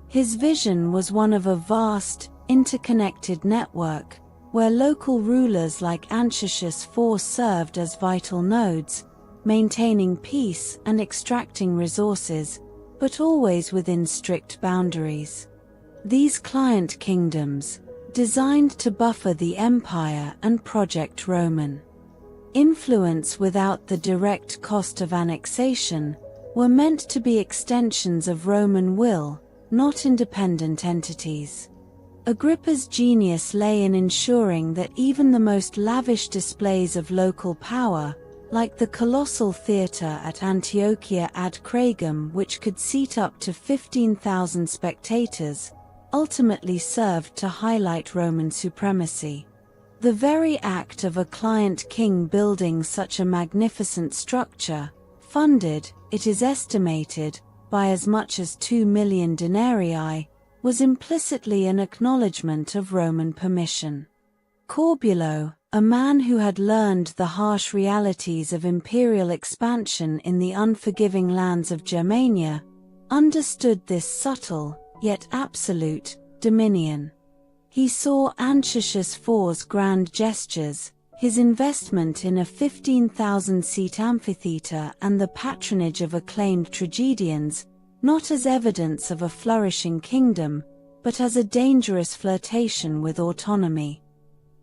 His vision was one of a vast, interconnected network, where local rulers like Antiochus IV served as vital nodes, maintaining peace and extracting resources, but always within strict boundaries. These client kingdoms, designed to buffer the empire and Project Roman influence without the direct cost of annexation, were meant to be extensions of Roman will, not independent entities. Agrippa's genius lay in ensuring that even the most lavish displays of local power, like the colossal theatre at Antiochia ad Cragum, which could seat up to 15,000 spectators, ultimately served to highlight Roman supremacy. The very act of a client king building such a magnificent structure, funded, it is estimated, by as much as 2 million denarii, was implicitly an acknowledgement of Roman permission. Corbulo, a man who had learned the harsh realities of imperial expansion in the unforgiving lands of Germania, understood this subtle, yet absolute, dominion. He saw Antiochus IV's grand gestures, his investment in a 15,000-seat amphitheatre and the patronage of acclaimed tragedians, not as evidence of a flourishing kingdom, but as a dangerous flirtation with autonomy.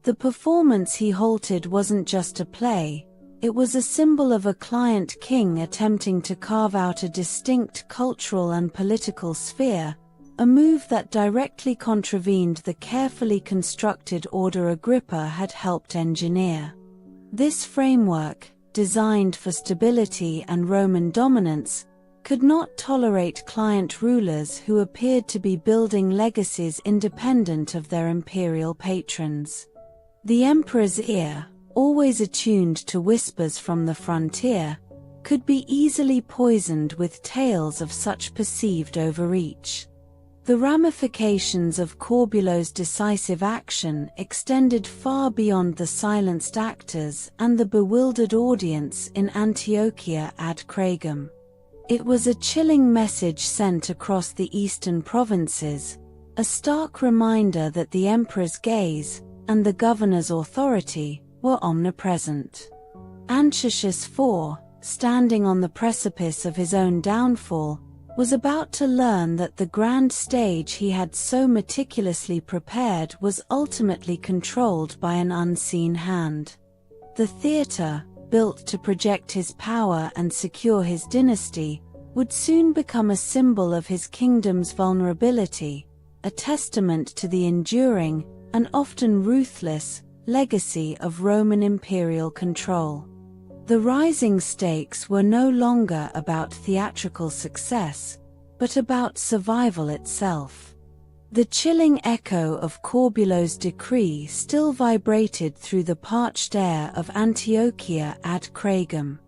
The performance he halted wasn't just a play, it was a symbol of a client king attempting to carve out a distinct cultural and political sphere, a move that directly contravened the carefully constructed order Agrippa had helped engineer. This framework, designed for stability and Roman dominance, could not tolerate client rulers who appeared to be building legacies independent of their imperial patrons. The emperor's ear, always attuned to whispers from the frontier, could be easily poisoned with tales of such perceived overreach. The ramifications of Corbulo's decisive action extended far beyond the silenced actors and the bewildered audience in Antiochia ad Cragum. It was a chilling message sent across the eastern provinces, a stark reminder that the emperor's gaze, and the governor's authority, were omnipresent. Antiochus IV, standing on the precipice of his own downfall, was about to learn that the grand stage he had so meticulously prepared was ultimately controlled by an unseen hand. The theatre, built to project his power and secure his dynasty, would soon become a symbol of his kingdom's vulnerability, a testament to the enduring, and often ruthless, legacy of Roman imperial control. The rising stakes were no longer about theatrical success, but about survival itself. The chilling echo of Corbulo's decree still vibrated through the parched air of Antiochia ad Cragum.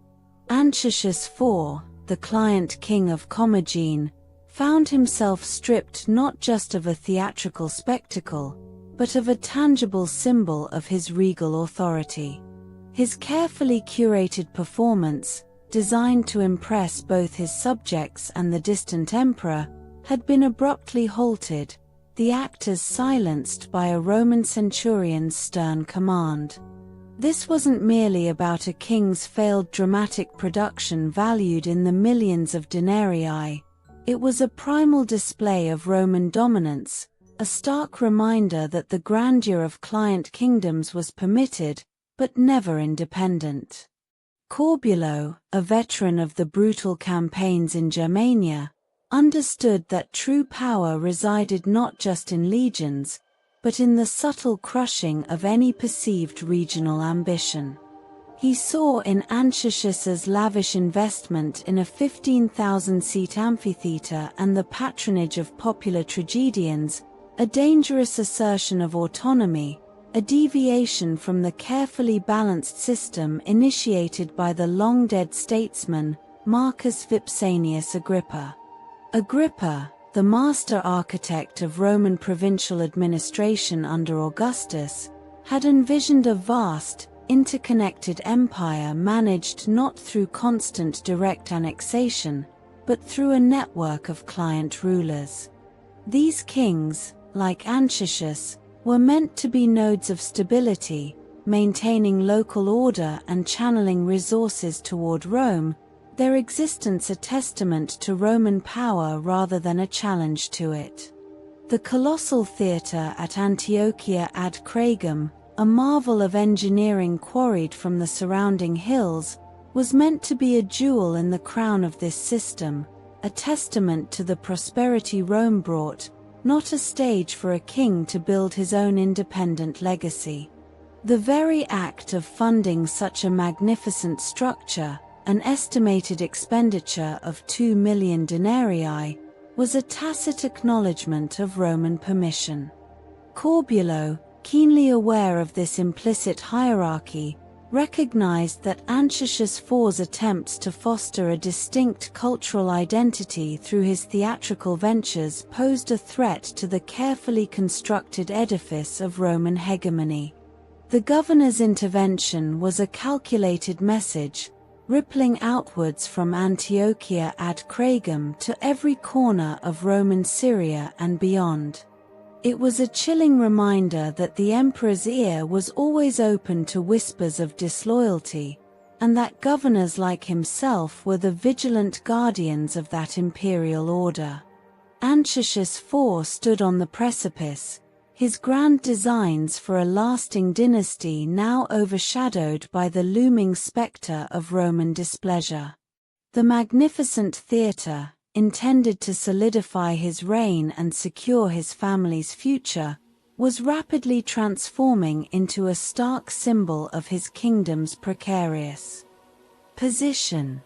Antiochus IV, the client king of Commagene, found himself stripped not just of a theatrical spectacle, but of a tangible symbol of his regal authority. His carefully curated performance, designed to impress both his subjects and the distant emperor, had been abruptly halted, the actors silenced by a Roman centurion's stern command. This wasn't merely about a king's failed dramatic production valued in the millions of denarii. It was a primal display of Roman dominance, a stark reminder that the grandeur of client kingdoms was permitted, but never independent. Corbulo, a veteran of the brutal campaigns in Germania, understood that true power resided not just in legions, but in the subtle crushing of any perceived regional ambition. He saw in Antiochus's lavish investment in a 15,000-seat amphitheatre and the patronage of popular tragedians a dangerous assertion of autonomy, a deviation from the carefully balanced system initiated by the long-dead statesman, Marcus Vipsanius Agrippa. Agrippa, the master architect of Roman provincial administration under Augustus, had envisioned a vast, interconnected empire managed not through constant direct annexation, but through a network of client rulers. These kings, like Antiochus, were meant to be nodes of stability, maintaining local order and channeling resources toward Rome, their existence a testament to Roman power rather than a challenge to it. The colossal theatre at Antiochia ad Cragum, a marvel of engineering quarried from the surrounding hills, was meant to be a jewel in the crown of this system, a testament to the prosperity Rome brought, not a stage for a king to build his own independent legacy. The very act of funding such a magnificent structure, an estimated expenditure of 2 million denarii, was a tacit acknowledgement of Roman permission. Corbulo, keenly aware of this implicit hierarchy, recognized that Antiochus IV's attempts to foster a distinct cultural identity through his theatrical ventures posed a threat to the carefully constructed edifice of Roman hegemony. The governor's intervention was a calculated message, rippling outwards from Antiochia ad Cragum to every corner of Roman Syria and beyond. It was a chilling reminder that the emperor's ear was always open to whispers of disloyalty, and that governors like himself were the vigilant guardians of that imperial order. Antiochus IV stood on the precipice, his grand designs for a lasting dynasty now overshadowed by the looming specter of Roman displeasure. The magnificent theatre, intended to solidify his reign and secure his family's future, was rapidly transforming into a stark symbol of his kingdom's precarious position.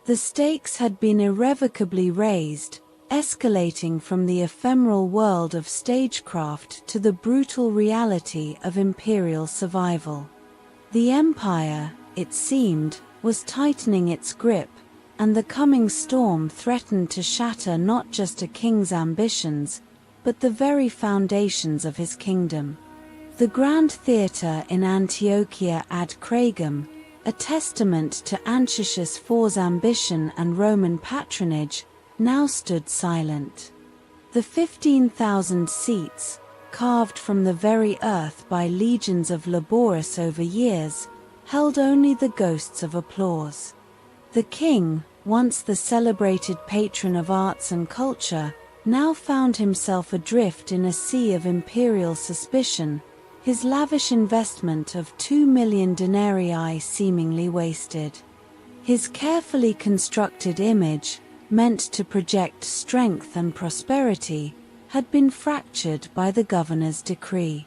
The stakes had been irrevocably raised, escalating from the ephemeral world of stagecraft to the brutal reality of imperial survival. The empire, it seemed, was tightening its grip, and the coming storm threatened to shatter not just a king's ambitions, but the very foundations of his kingdom. The Grand Theatre in Antiochia ad Cragum, a testament to Antiochus IV's ambition and Roman patronage, now stood silent. The 15,000 seats, carved from the very earth by legions of laborious over years, held only the ghosts of applause. The king, once the celebrated patron of arts and culture, now found himself adrift in a sea of imperial suspicion, his lavish investment of 2 million denarii seemingly wasted. His carefully constructed image, meant to project strength and prosperity, had been fractured by the governor's decree.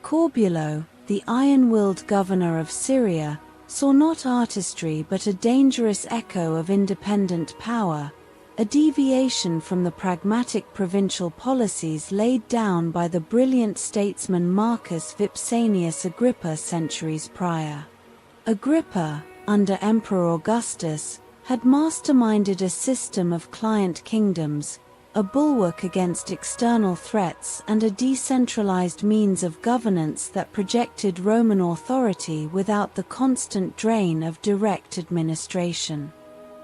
Corbulo, the iron-willed governor of Syria, saw not artistry but a dangerous echo of independent power, a deviation from the pragmatic provincial policies laid down by the brilliant statesman Marcus Vipsanius Agrippa centuries prior. Agrippa, under Emperor Augustus, had masterminded a system of client kingdoms, a bulwark against external threats and a decentralized means of governance that projected Roman authority without the constant drain of direct administration.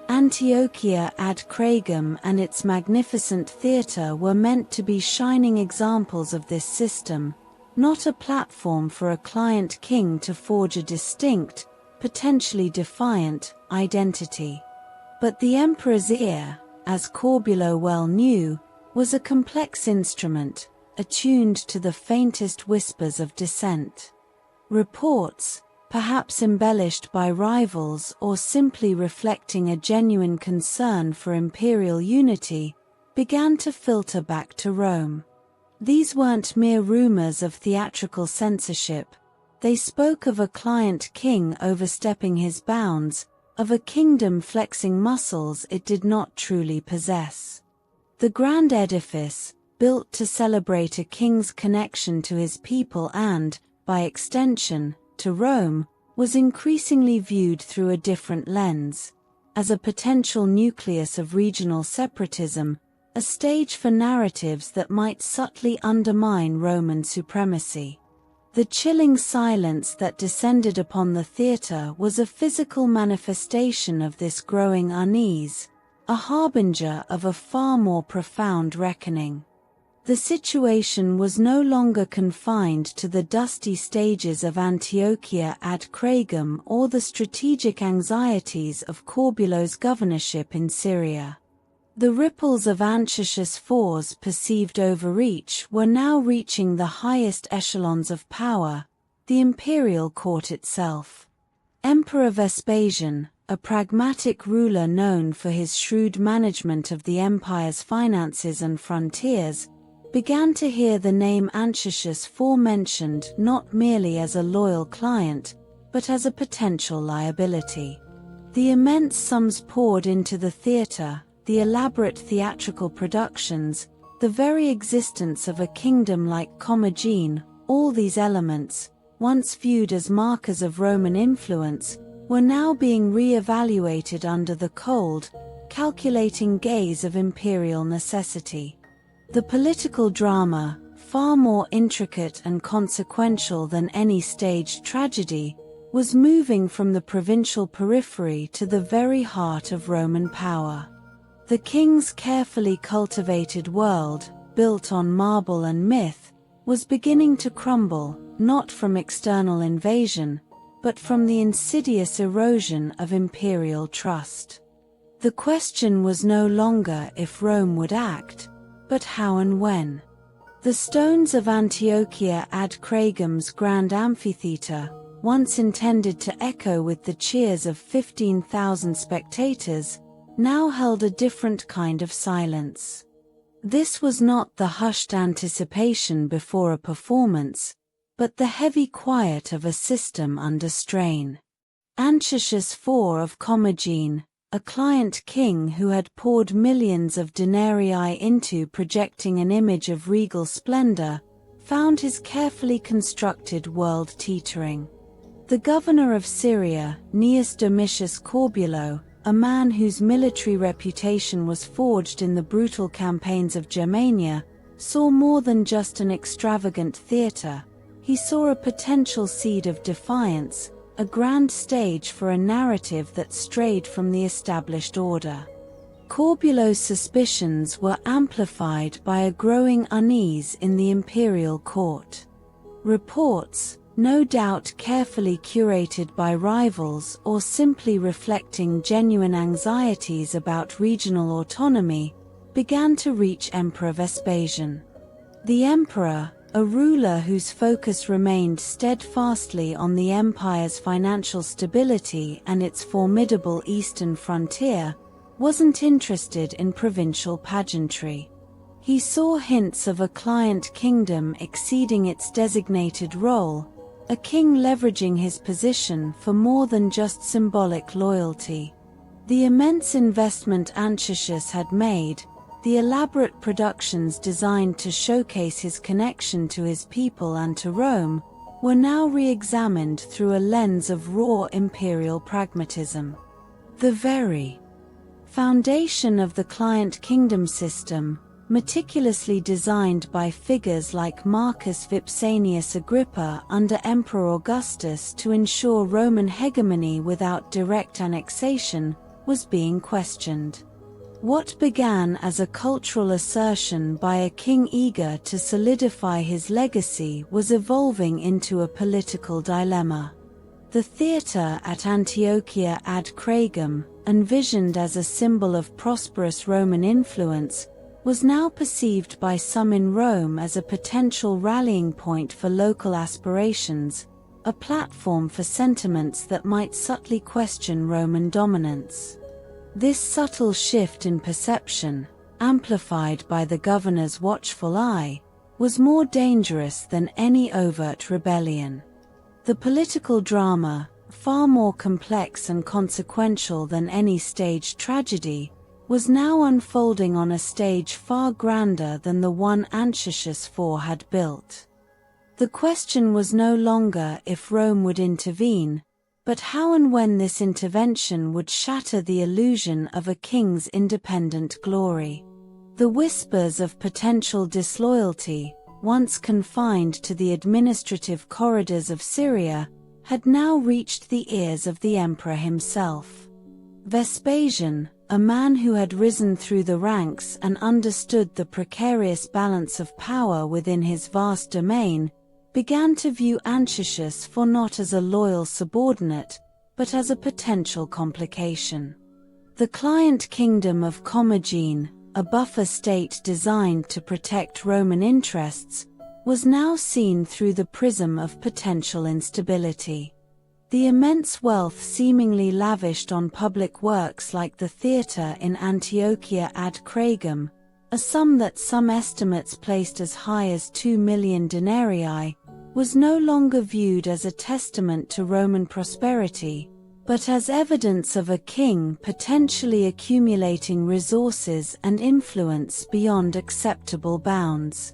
Antiochia ad Cragum and its magnificent theatre were meant to be shining examples of this system, not a platform for a client king to forge a distinct, potentially defiant, identity. But the emperor's ear, as Corbulo well knew, was a complex instrument, attuned to the faintest whispers of dissent. Reports, perhaps embellished by rivals or simply reflecting a genuine concern for imperial unity, began to filter back to Rome. These weren't mere rumors of theatrical censorship. They spoke of a client king overstepping his bounds, of a kingdom flexing muscles it did not truly possess. The grand edifice, built to celebrate a king's connection to his people and, by extension, to Rome, was increasingly viewed through a different lens, as a potential nucleus of regional separatism, a stage for narratives that might subtly undermine Roman supremacy. The chilling silence that descended upon the theatre was a physical manifestation of this growing unease, a harbinger of a far more profound reckoning. The situation was no longer confined to the dusty stages of Antiochia ad Cragum or the strategic anxieties of Corbulo's governorship in Syria. The ripples of Antiochus IV's perceived overreach were now reaching the highest echelons of power, the imperial court itself. Emperor Vespasian, a pragmatic ruler known for his shrewd management of the empire's finances and frontiers, began to hear the name Antiochus IV mentioned not merely as a loyal client, but as a potential liability. The immense sums poured into the theatre, the elaborate theatrical productions, the very existence of a kingdom like Commagene, all these elements, once viewed as markers of Roman influence, were now being re-evaluated under the cold, calculating gaze of imperial necessity. The political drama, far more intricate and consequential than any staged tragedy, was moving from the provincial periphery to the very heart of Roman power. The king's carefully cultivated world, built on marble and myth, was beginning to crumble, not from external invasion, but from the insidious erosion of imperial trust. The question was no longer if Rome would act, but how and when. The stones of Antiochia ad Cragum's grand amphitheatre, once intended to echo with the cheers of 15,000 spectators, now held a different kind of silence. This was not the hushed anticipation before a performance, but the heavy quiet of a system under strain. Antiochus IV of Commagene, a client king who had poured millions of denarii into projecting an image of regal splendor, found his carefully constructed world teetering. The governor of Syria, Gnaeus Domitius Corbulo, a man whose military reputation was forged in the brutal campaigns of Germania, saw more than just an extravagant theater. He saw a potential seed of defiance, a grand stage for a narrative that strayed from the established order. Corbulo's suspicions were amplified by a growing unease in the imperial court. Reports, no doubt carefully curated by rivals or simply reflecting genuine anxieties about regional autonomy, began to reach Emperor Vespasian. The emperor, a ruler whose focus remained steadfastly on the empire's financial stability and its formidable eastern frontier, wasn't interested in provincial pageantry. He saw hints of a client kingdom exceeding its designated role, a king leveraging his position for more than just symbolic loyalty. The immense investment Antiochus had made, the elaborate productions designed to showcase his connection to his people and to Rome, were now re-examined through a lens of raw imperial pragmatism. The very foundation of the client kingdom system, meticulously designed by figures like Marcus Vipsanius Agrippa under Emperor Augustus to ensure Roman hegemony without direct annexation, was being questioned. What began as a cultural assertion by a king eager to solidify his legacy was evolving into a political dilemma. The theatre at Antiochia ad Cragum, envisioned as a symbol of prosperous Roman influence, was now perceived by some in Rome as a potential rallying point for local aspirations, a platform for sentiments that might subtly question Roman dominance. This subtle shift in perception, amplified by the governor's watchful eye, was more dangerous than any overt rebellion. The political drama, far more complex and consequential than any staged tragedy, was now unfolding on a stage far grander than the one Antiochus IV had built. The question was no longer if Rome would intervene, but how and when this intervention would shatter the illusion of a king's independent glory. The whispers of potential disloyalty, once confined to the administrative corridors of Syria, had now reached the ears of the emperor himself. Vespasian, a man who had risen through the ranks and understood the precarious balance of power within his vast domain, began to view Antiochus IV not as a loyal subordinate, but as a potential complication. The client kingdom of Commagene, a buffer state designed to protect Roman interests, was now seen through the prism of potential instability. The immense wealth seemingly lavished on public works like the theatre in Antiochia ad Cragum, a sum that some estimates placed as high as 2 million denarii, was no longer viewed as a testament to Roman prosperity, but as evidence of a king potentially accumulating resources and influence beyond acceptable bounds.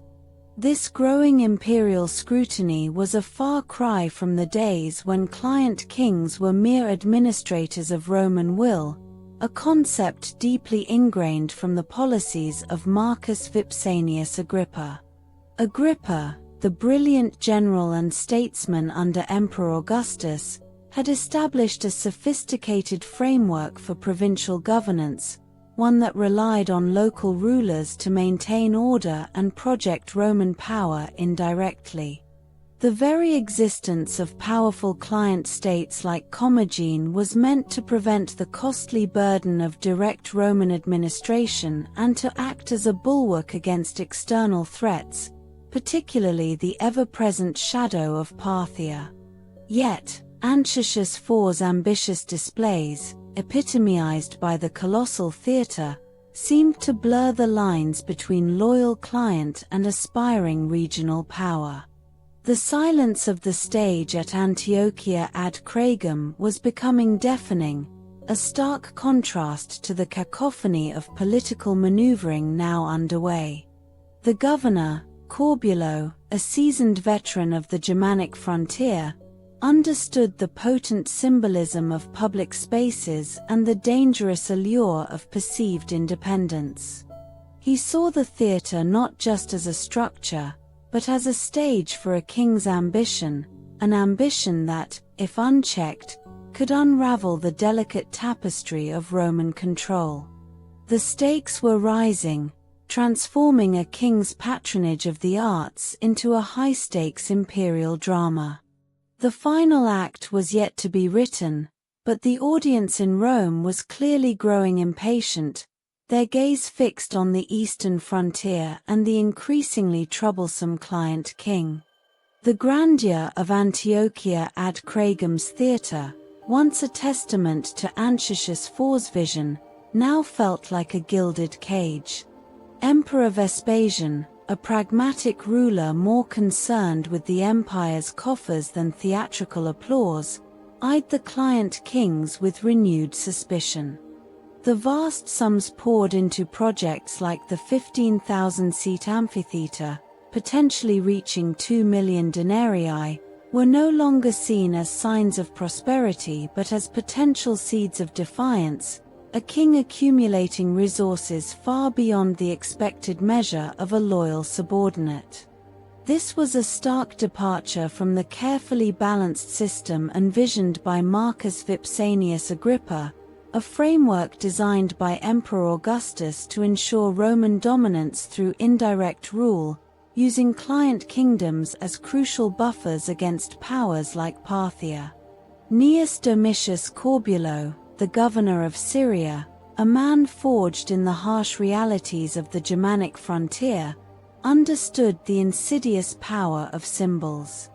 This growing imperial scrutiny was a far cry from the days when client kings were mere administrators of Roman will, a concept deeply ingrained from the policies of Marcus Vipsanius Agrippa. Agrippa, the brilliant general and statesman under Emperor Augustus, had established a sophisticated framework for provincial governance, one that relied on local rulers to maintain order and project Roman power indirectly. The very existence of powerful client states like Commagene was meant to prevent the costly burden of direct Roman administration and to act as a bulwark against external threats, particularly the ever-present shadow of Parthia. Yet, Antiochus IV's ambitious displays, epitomized by the colossal theater, seemed to blur the lines between loyal client and aspiring regional power. The silence of the stage at Antiochia ad Cragum was becoming deafening, a stark contrast to the cacophony of political maneuvering now underway. The governor, Corbulo, a seasoned veteran of the Germanic frontier, understood the potent symbolism of public spaces and the dangerous allure of perceived independence. He saw the theatre not just as a structure, but as a stage for a king's ambition, an ambition that, if unchecked, could unravel the delicate tapestry of Roman control. The stakes were rising, transforming a king's patronage of the arts into a high-stakes imperial drama. The final act was yet to be written, but the audience in Rome was clearly growing impatient, their gaze fixed on the eastern frontier and the increasingly troublesome client king. The grandeur of Antiochia ad Cragum's theatre, once a testament to Antiochus IV's vision, now felt like a gilded cage. Emperor Vespasian, a pragmatic ruler more concerned with the empire's coffers than theatrical applause, eyed the client kings with renewed suspicion. The vast sums poured into projects like the 15,000-seat amphitheater, potentially reaching 2 million denarii, were no longer seen as signs of prosperity but as potential seeds of defiance, a king accumulating resources far beyond the expected measure of a loyal subordinate. This was a stark departure from the carefully balanced system envisioned by Marcus Vipsanius Agrippa, a framework designed by Emperor Augustus to ensure Roman dominance through indirect rule, using client kingdoms as crucial buffers against powers like Parthia. Gnaeus Domitius Corbulo, the governor of Syria, a man forged in the harsh realities of the Germanic frontier, understood the insidious power of symbols.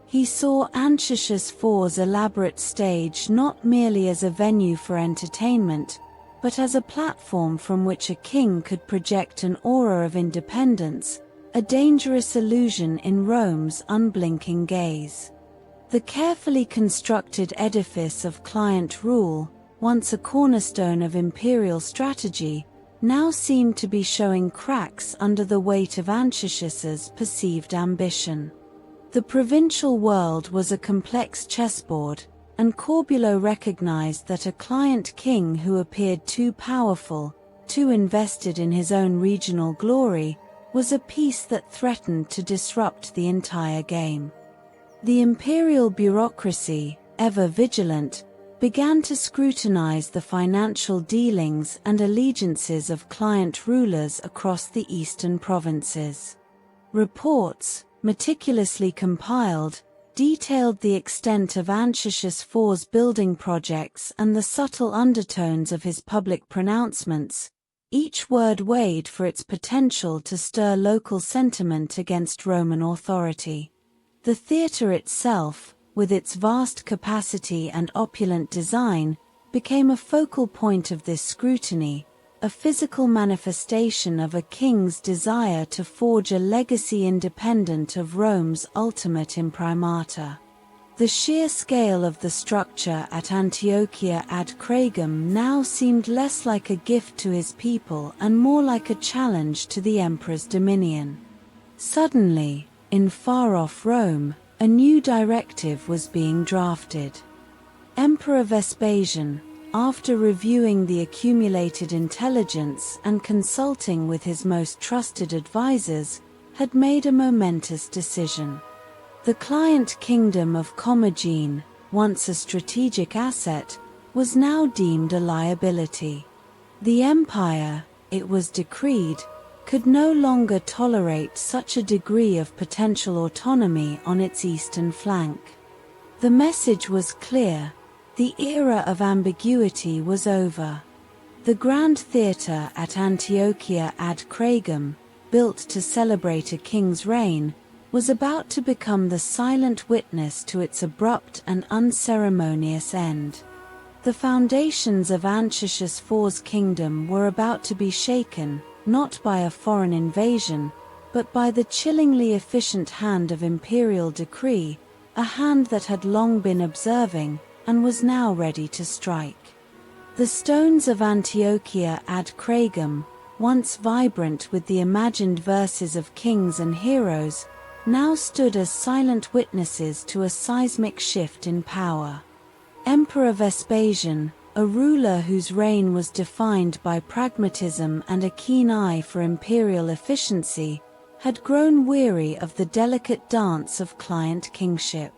He saw Antiochus IV's elaborate stage not merely as a venue for entertainment, but as a platform from which a king could project an aura of independence, a dangerous illusion in Rome's unblinking gaze. The carefully constructed edifice of client rule, once a cornerstone of imperial strategy, now seemed to be showing cracks under the weight of Antiochus's perceived ambition. The provincial world was a complex chessboard, and Corbulo recognized that a client king who appeared too powerful, too invested in his own regional glory, was a piece that threatened to disrupt the entire game. The imperial bureaucracy, ever vigilant, began to scrutinize the financial dealings and allegiances of client rulers across the eastern provinces. Reports, meticulously compiled, detailed the extent of Antiochus IV's building projects and the subtle undertones of his public pronouncements, each word weighed for its potential to stir local sentiment against Roman authority. The theatre itself, with its vast capacity and opulent design, became a focal point of this scrutiny, a physical manifestation of a king's desire to forge a legacy independent of Rome's ultimate imprimatur. The sheer scale of the structure at Antiochia ad Cragum now seemed less like a gift to his people and more like a challenge to the emperor's dominion. Suddenly, in far-off Rome, a new directive was being drafted. Emperor Vespasian, after reviewing the accumulated intelligence and consulting with his most trusted advisors, had made a momentous decision. The client kingdom of Commagene, once a strategic asset, was now deemed a liability. The empire, it was decreed, could no longer tolerate such a degree of potential autonomy on its eastern flank. The message was clear: the era of ambiguity was over. The Grand Theatre at Antiochia ad Cragum, built to celebrate a king's reign, was about to become the silent witness to its abrupt and unceremonious end. The foundations of Antiochus IV's kingdom were about to be shaken, not by a foreign invasion, but by the chillingly efficient hand of imperial decree, a hand that had long been observing, and was now ready to strike. The stones of Antiochia ad Cragum, once vibrant with the imagined verses of kings and heroes, now stood as silent witnesses to a seismic shift in power. Emperor Vespasian, a ruler whose reign was defined by pragmatism and a keen eye for imperial efficiency, had grown weary of the delicate dance of client kingship.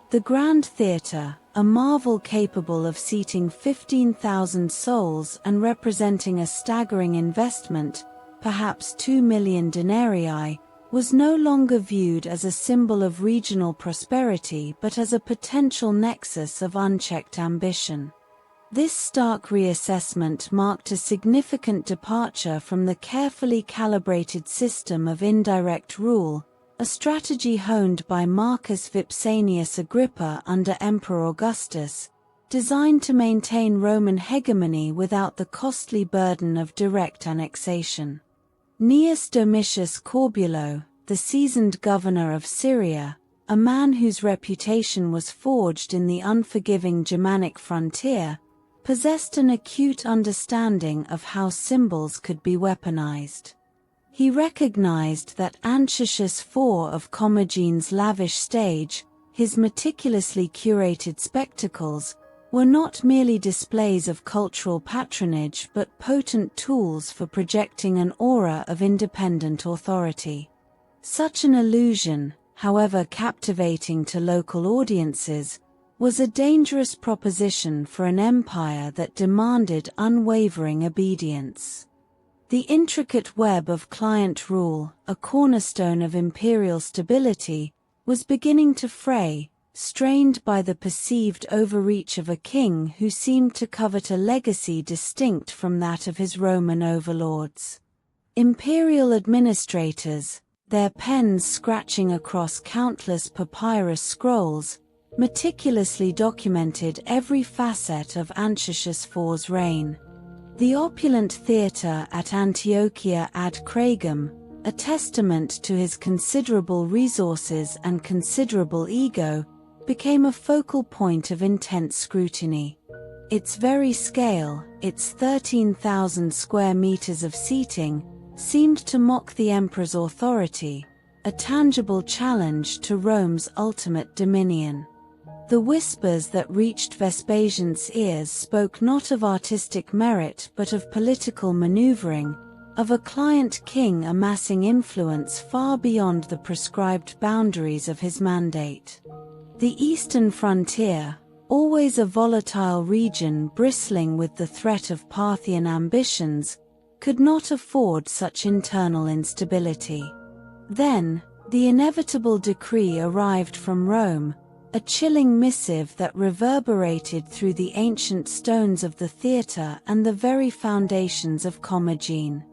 The Grand Theatre, a marvel capable of seating 15,000 souls and representing a staggering investment, perhaps 2 million denarii, was no longer viewed as a symbol of regional prosperity but as a potential nexus of unchecked ambition. This stark reassessment marked a significant departure from the carefully calibrated system of indirect rule, a strategy honed by Marcus Vipsanius Agrippa under Emperor Augustus, designed to maintain Roman hegemony without the costly burden of direct annexation. Gnaeus Domitius Corbulo, the seasoned governor of Syria, a man whose reputation was forged in the unforgiving Germanic frontier, possessed an acute understanding of how symbols could be weaponized. He recognized that Antiochus IV of Commagene's lavish stage, his meticulously curated spectacles, were not merely displays of cultural patronage but potent tools for projecting an aura of independent authority. Such an illusion, however captivating to local audiences, was a dangerous proposition for an empire that demanded unwavering obedience. The intricate web of client rule, a cornerstone of imperial stability, was beginning to fray, strained by the perceived overreach of a king who seemed to covet a legacy distinct from that of his Roman overlords. Imperial administrators, their pens scratching across countless papyrus scrolls, meticulously documented every facet of Antiochus IV's reign. The opulent theatre at Antiochia ad Cragum, a testament to his considerable resources and considerable ego, became a focal point of intense scrutiny. Its very scale, its 13,000 square meters of seating, seemed to mock the emperor's authority, a tangible challenge to Rome's ultimate dominion. The whispers that reached Vespasian's ears spoke not of artistic merit but of political maneuvering, of a client king amassing influence far beyond the prescribed boundaries of his mandate. The eastern frontier, always a volatile region bristling with the threat of Parthian ambitions, could not afford such internal instability. Then, the inevitable decree arrived from Rome, a chilling missive that reverberated through the ancient stones of the theatre and the very foundations of Commagene.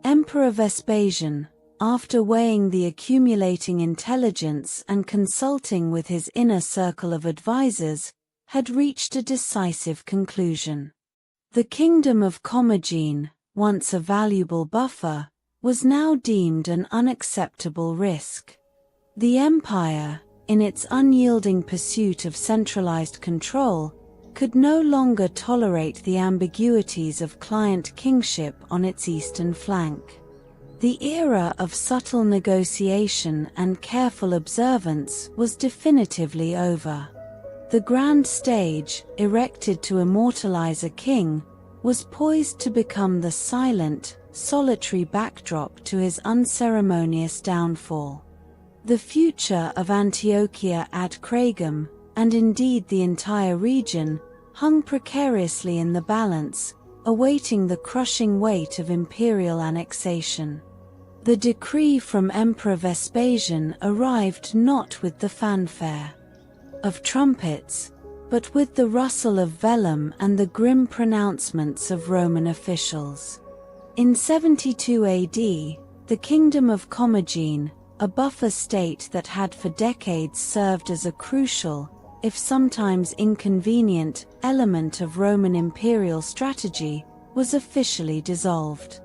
Emperor Vespasian, after weighing the accumulating intelligence and consulting with his inner circle of advisors, had reached a decisive conclusion. The kingdom of Commagene, once a valuable buffer, was now deemed an unacceptable risk. The empire, in its unyielding pursuit of centralized control, could no longer tolerate the ambiguities of client kingship on its eastern flank. The era of subtle negotiation and careful observance was definitively over. The grand stage, erected to immortalize a king, was poised to become the silent, solitary backdrop to his unceremonious downfall. The future of Antiochia ad Cragum, and indeed the entire region, hung precariously in the balance, awaiting the crushing weight of imperial annexation. The decree from Emperor Vespasian arrived not with the fanfare of trumpets, but with the rustle of vellum and the grim pronouncements of Roman officials. In 72 AD, the kingdom of Commagene, a buffer state that had for decades served as a crucial, if sometimes inconvenient, element of Roman imperial strategy, was officially dissolved.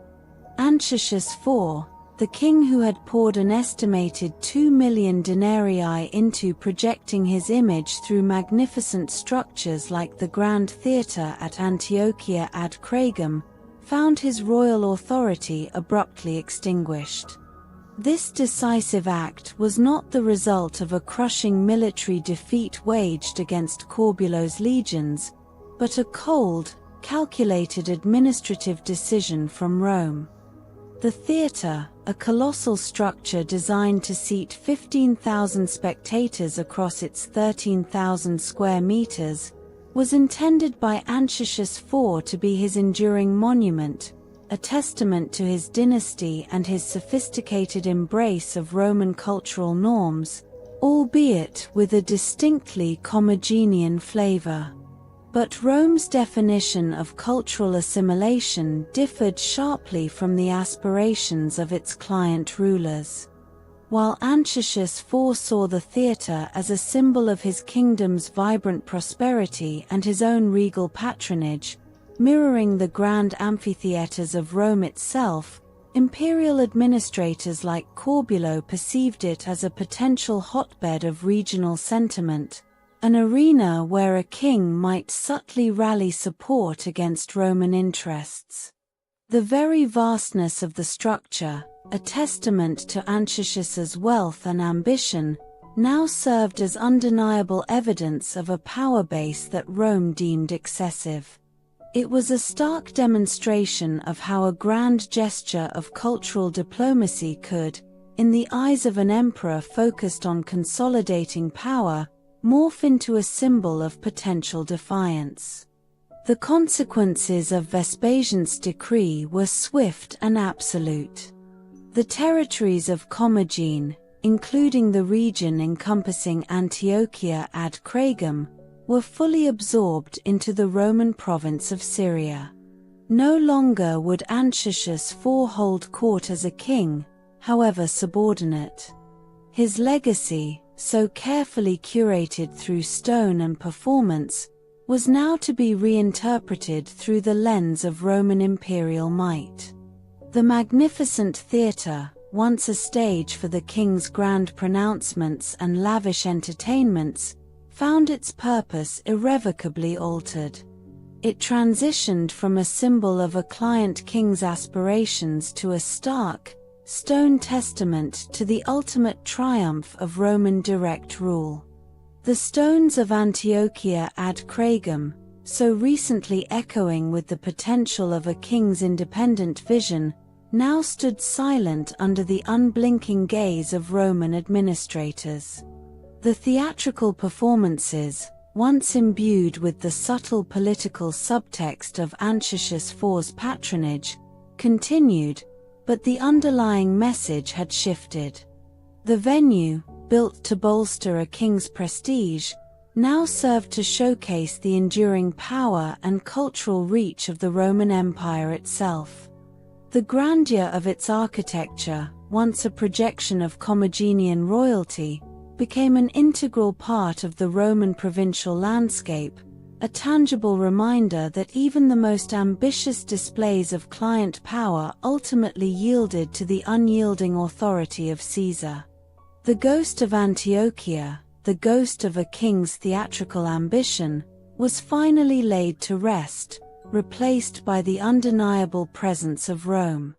Antiochus IV, the king who had poured an estimated 2 million denarii into projecting his image through magnificent structures like the Grand Theatre at Antiochia ad Cragum, found his royal authority abruptly extinguished. This decisive act was not the result of a crushing military defeat waged against Corbulo's legions, but a cold, calculated administrative decision from Rome. The theatre, a colossal structure designed to seat 15,000 spectators across its 13,000 square meters, was intended by Antiochus IV to be his enduring monument, a testament to his dynasty and his sophisticated embrace of Roman cultural norms, albeit with a distinctly Commagenean flavor. But Rome's definition of cultural assimilation differed sharply from the aspirations of its client rulers. While Antiochus IV saw the theatre as a symbol of his kingdom's vibrant prosperity and his own regal patronage, mirroring the grand amphitheatres of Rome itself, imperial administrators like Corbulo perceived it as a potential hotbed of regional sentiment, an arena where a king might subtly rally support against Roman interests. The very vastness of the structure, a testament to Antiochus's wealth and ambition, now served as undeniable evidence of a power base that Rome deemed excessive. It was a stark demonstration of how a grand gesture of cultural diplomacy could, in the eyes of an emperor focused on consolidating power, morph into a symbol of potential defiance. The consequences of Vespasian's decree were swift and absolute. The territories of Commagene, including the region encompassing Antiochia ad Cragum, were fully absorbed into the Roman province of Syria. No longer would Antiochus IV hold court as a king, however subordinate. His legacy, so carefully curated through stone and performance, was now to be reinterpreted through the lens of Roman imperial might. The magnificent theatre, once a stage for the king's grand pronouncements and lavish entertainments, found its purpose irrevocably altered. It transitioned from a symbol of a client king's aspirations to a stark, stone testament to the ultimate triumph of Roman direct rule. The stones of Antiochia ad Cragum, so recently echoing with the potential of a king's independent vision, now stood silent under the unblinking gaze of Roman administrators. The theatrical performances, once imbued with the subtle political subtext of Antiochus IV's patronage, continued, but the underlying message had shifted. The venue, built to bolster a king's prestige, now served to showcase the enduring power and cultural reach of the Roman Empire itself. The grandeur of its architecture, once a projection of Commagenean royalty, became an integral part of the Roman provincial landscape, a tangible reminder that even the most ambitious displays of client power ultimately yielded to the unyielding authority of Caesar. The ghost of Antiochia, the ghost of a king's theatrical ambition, was finally laid to rest, replaced by the undeniable presence of Rome.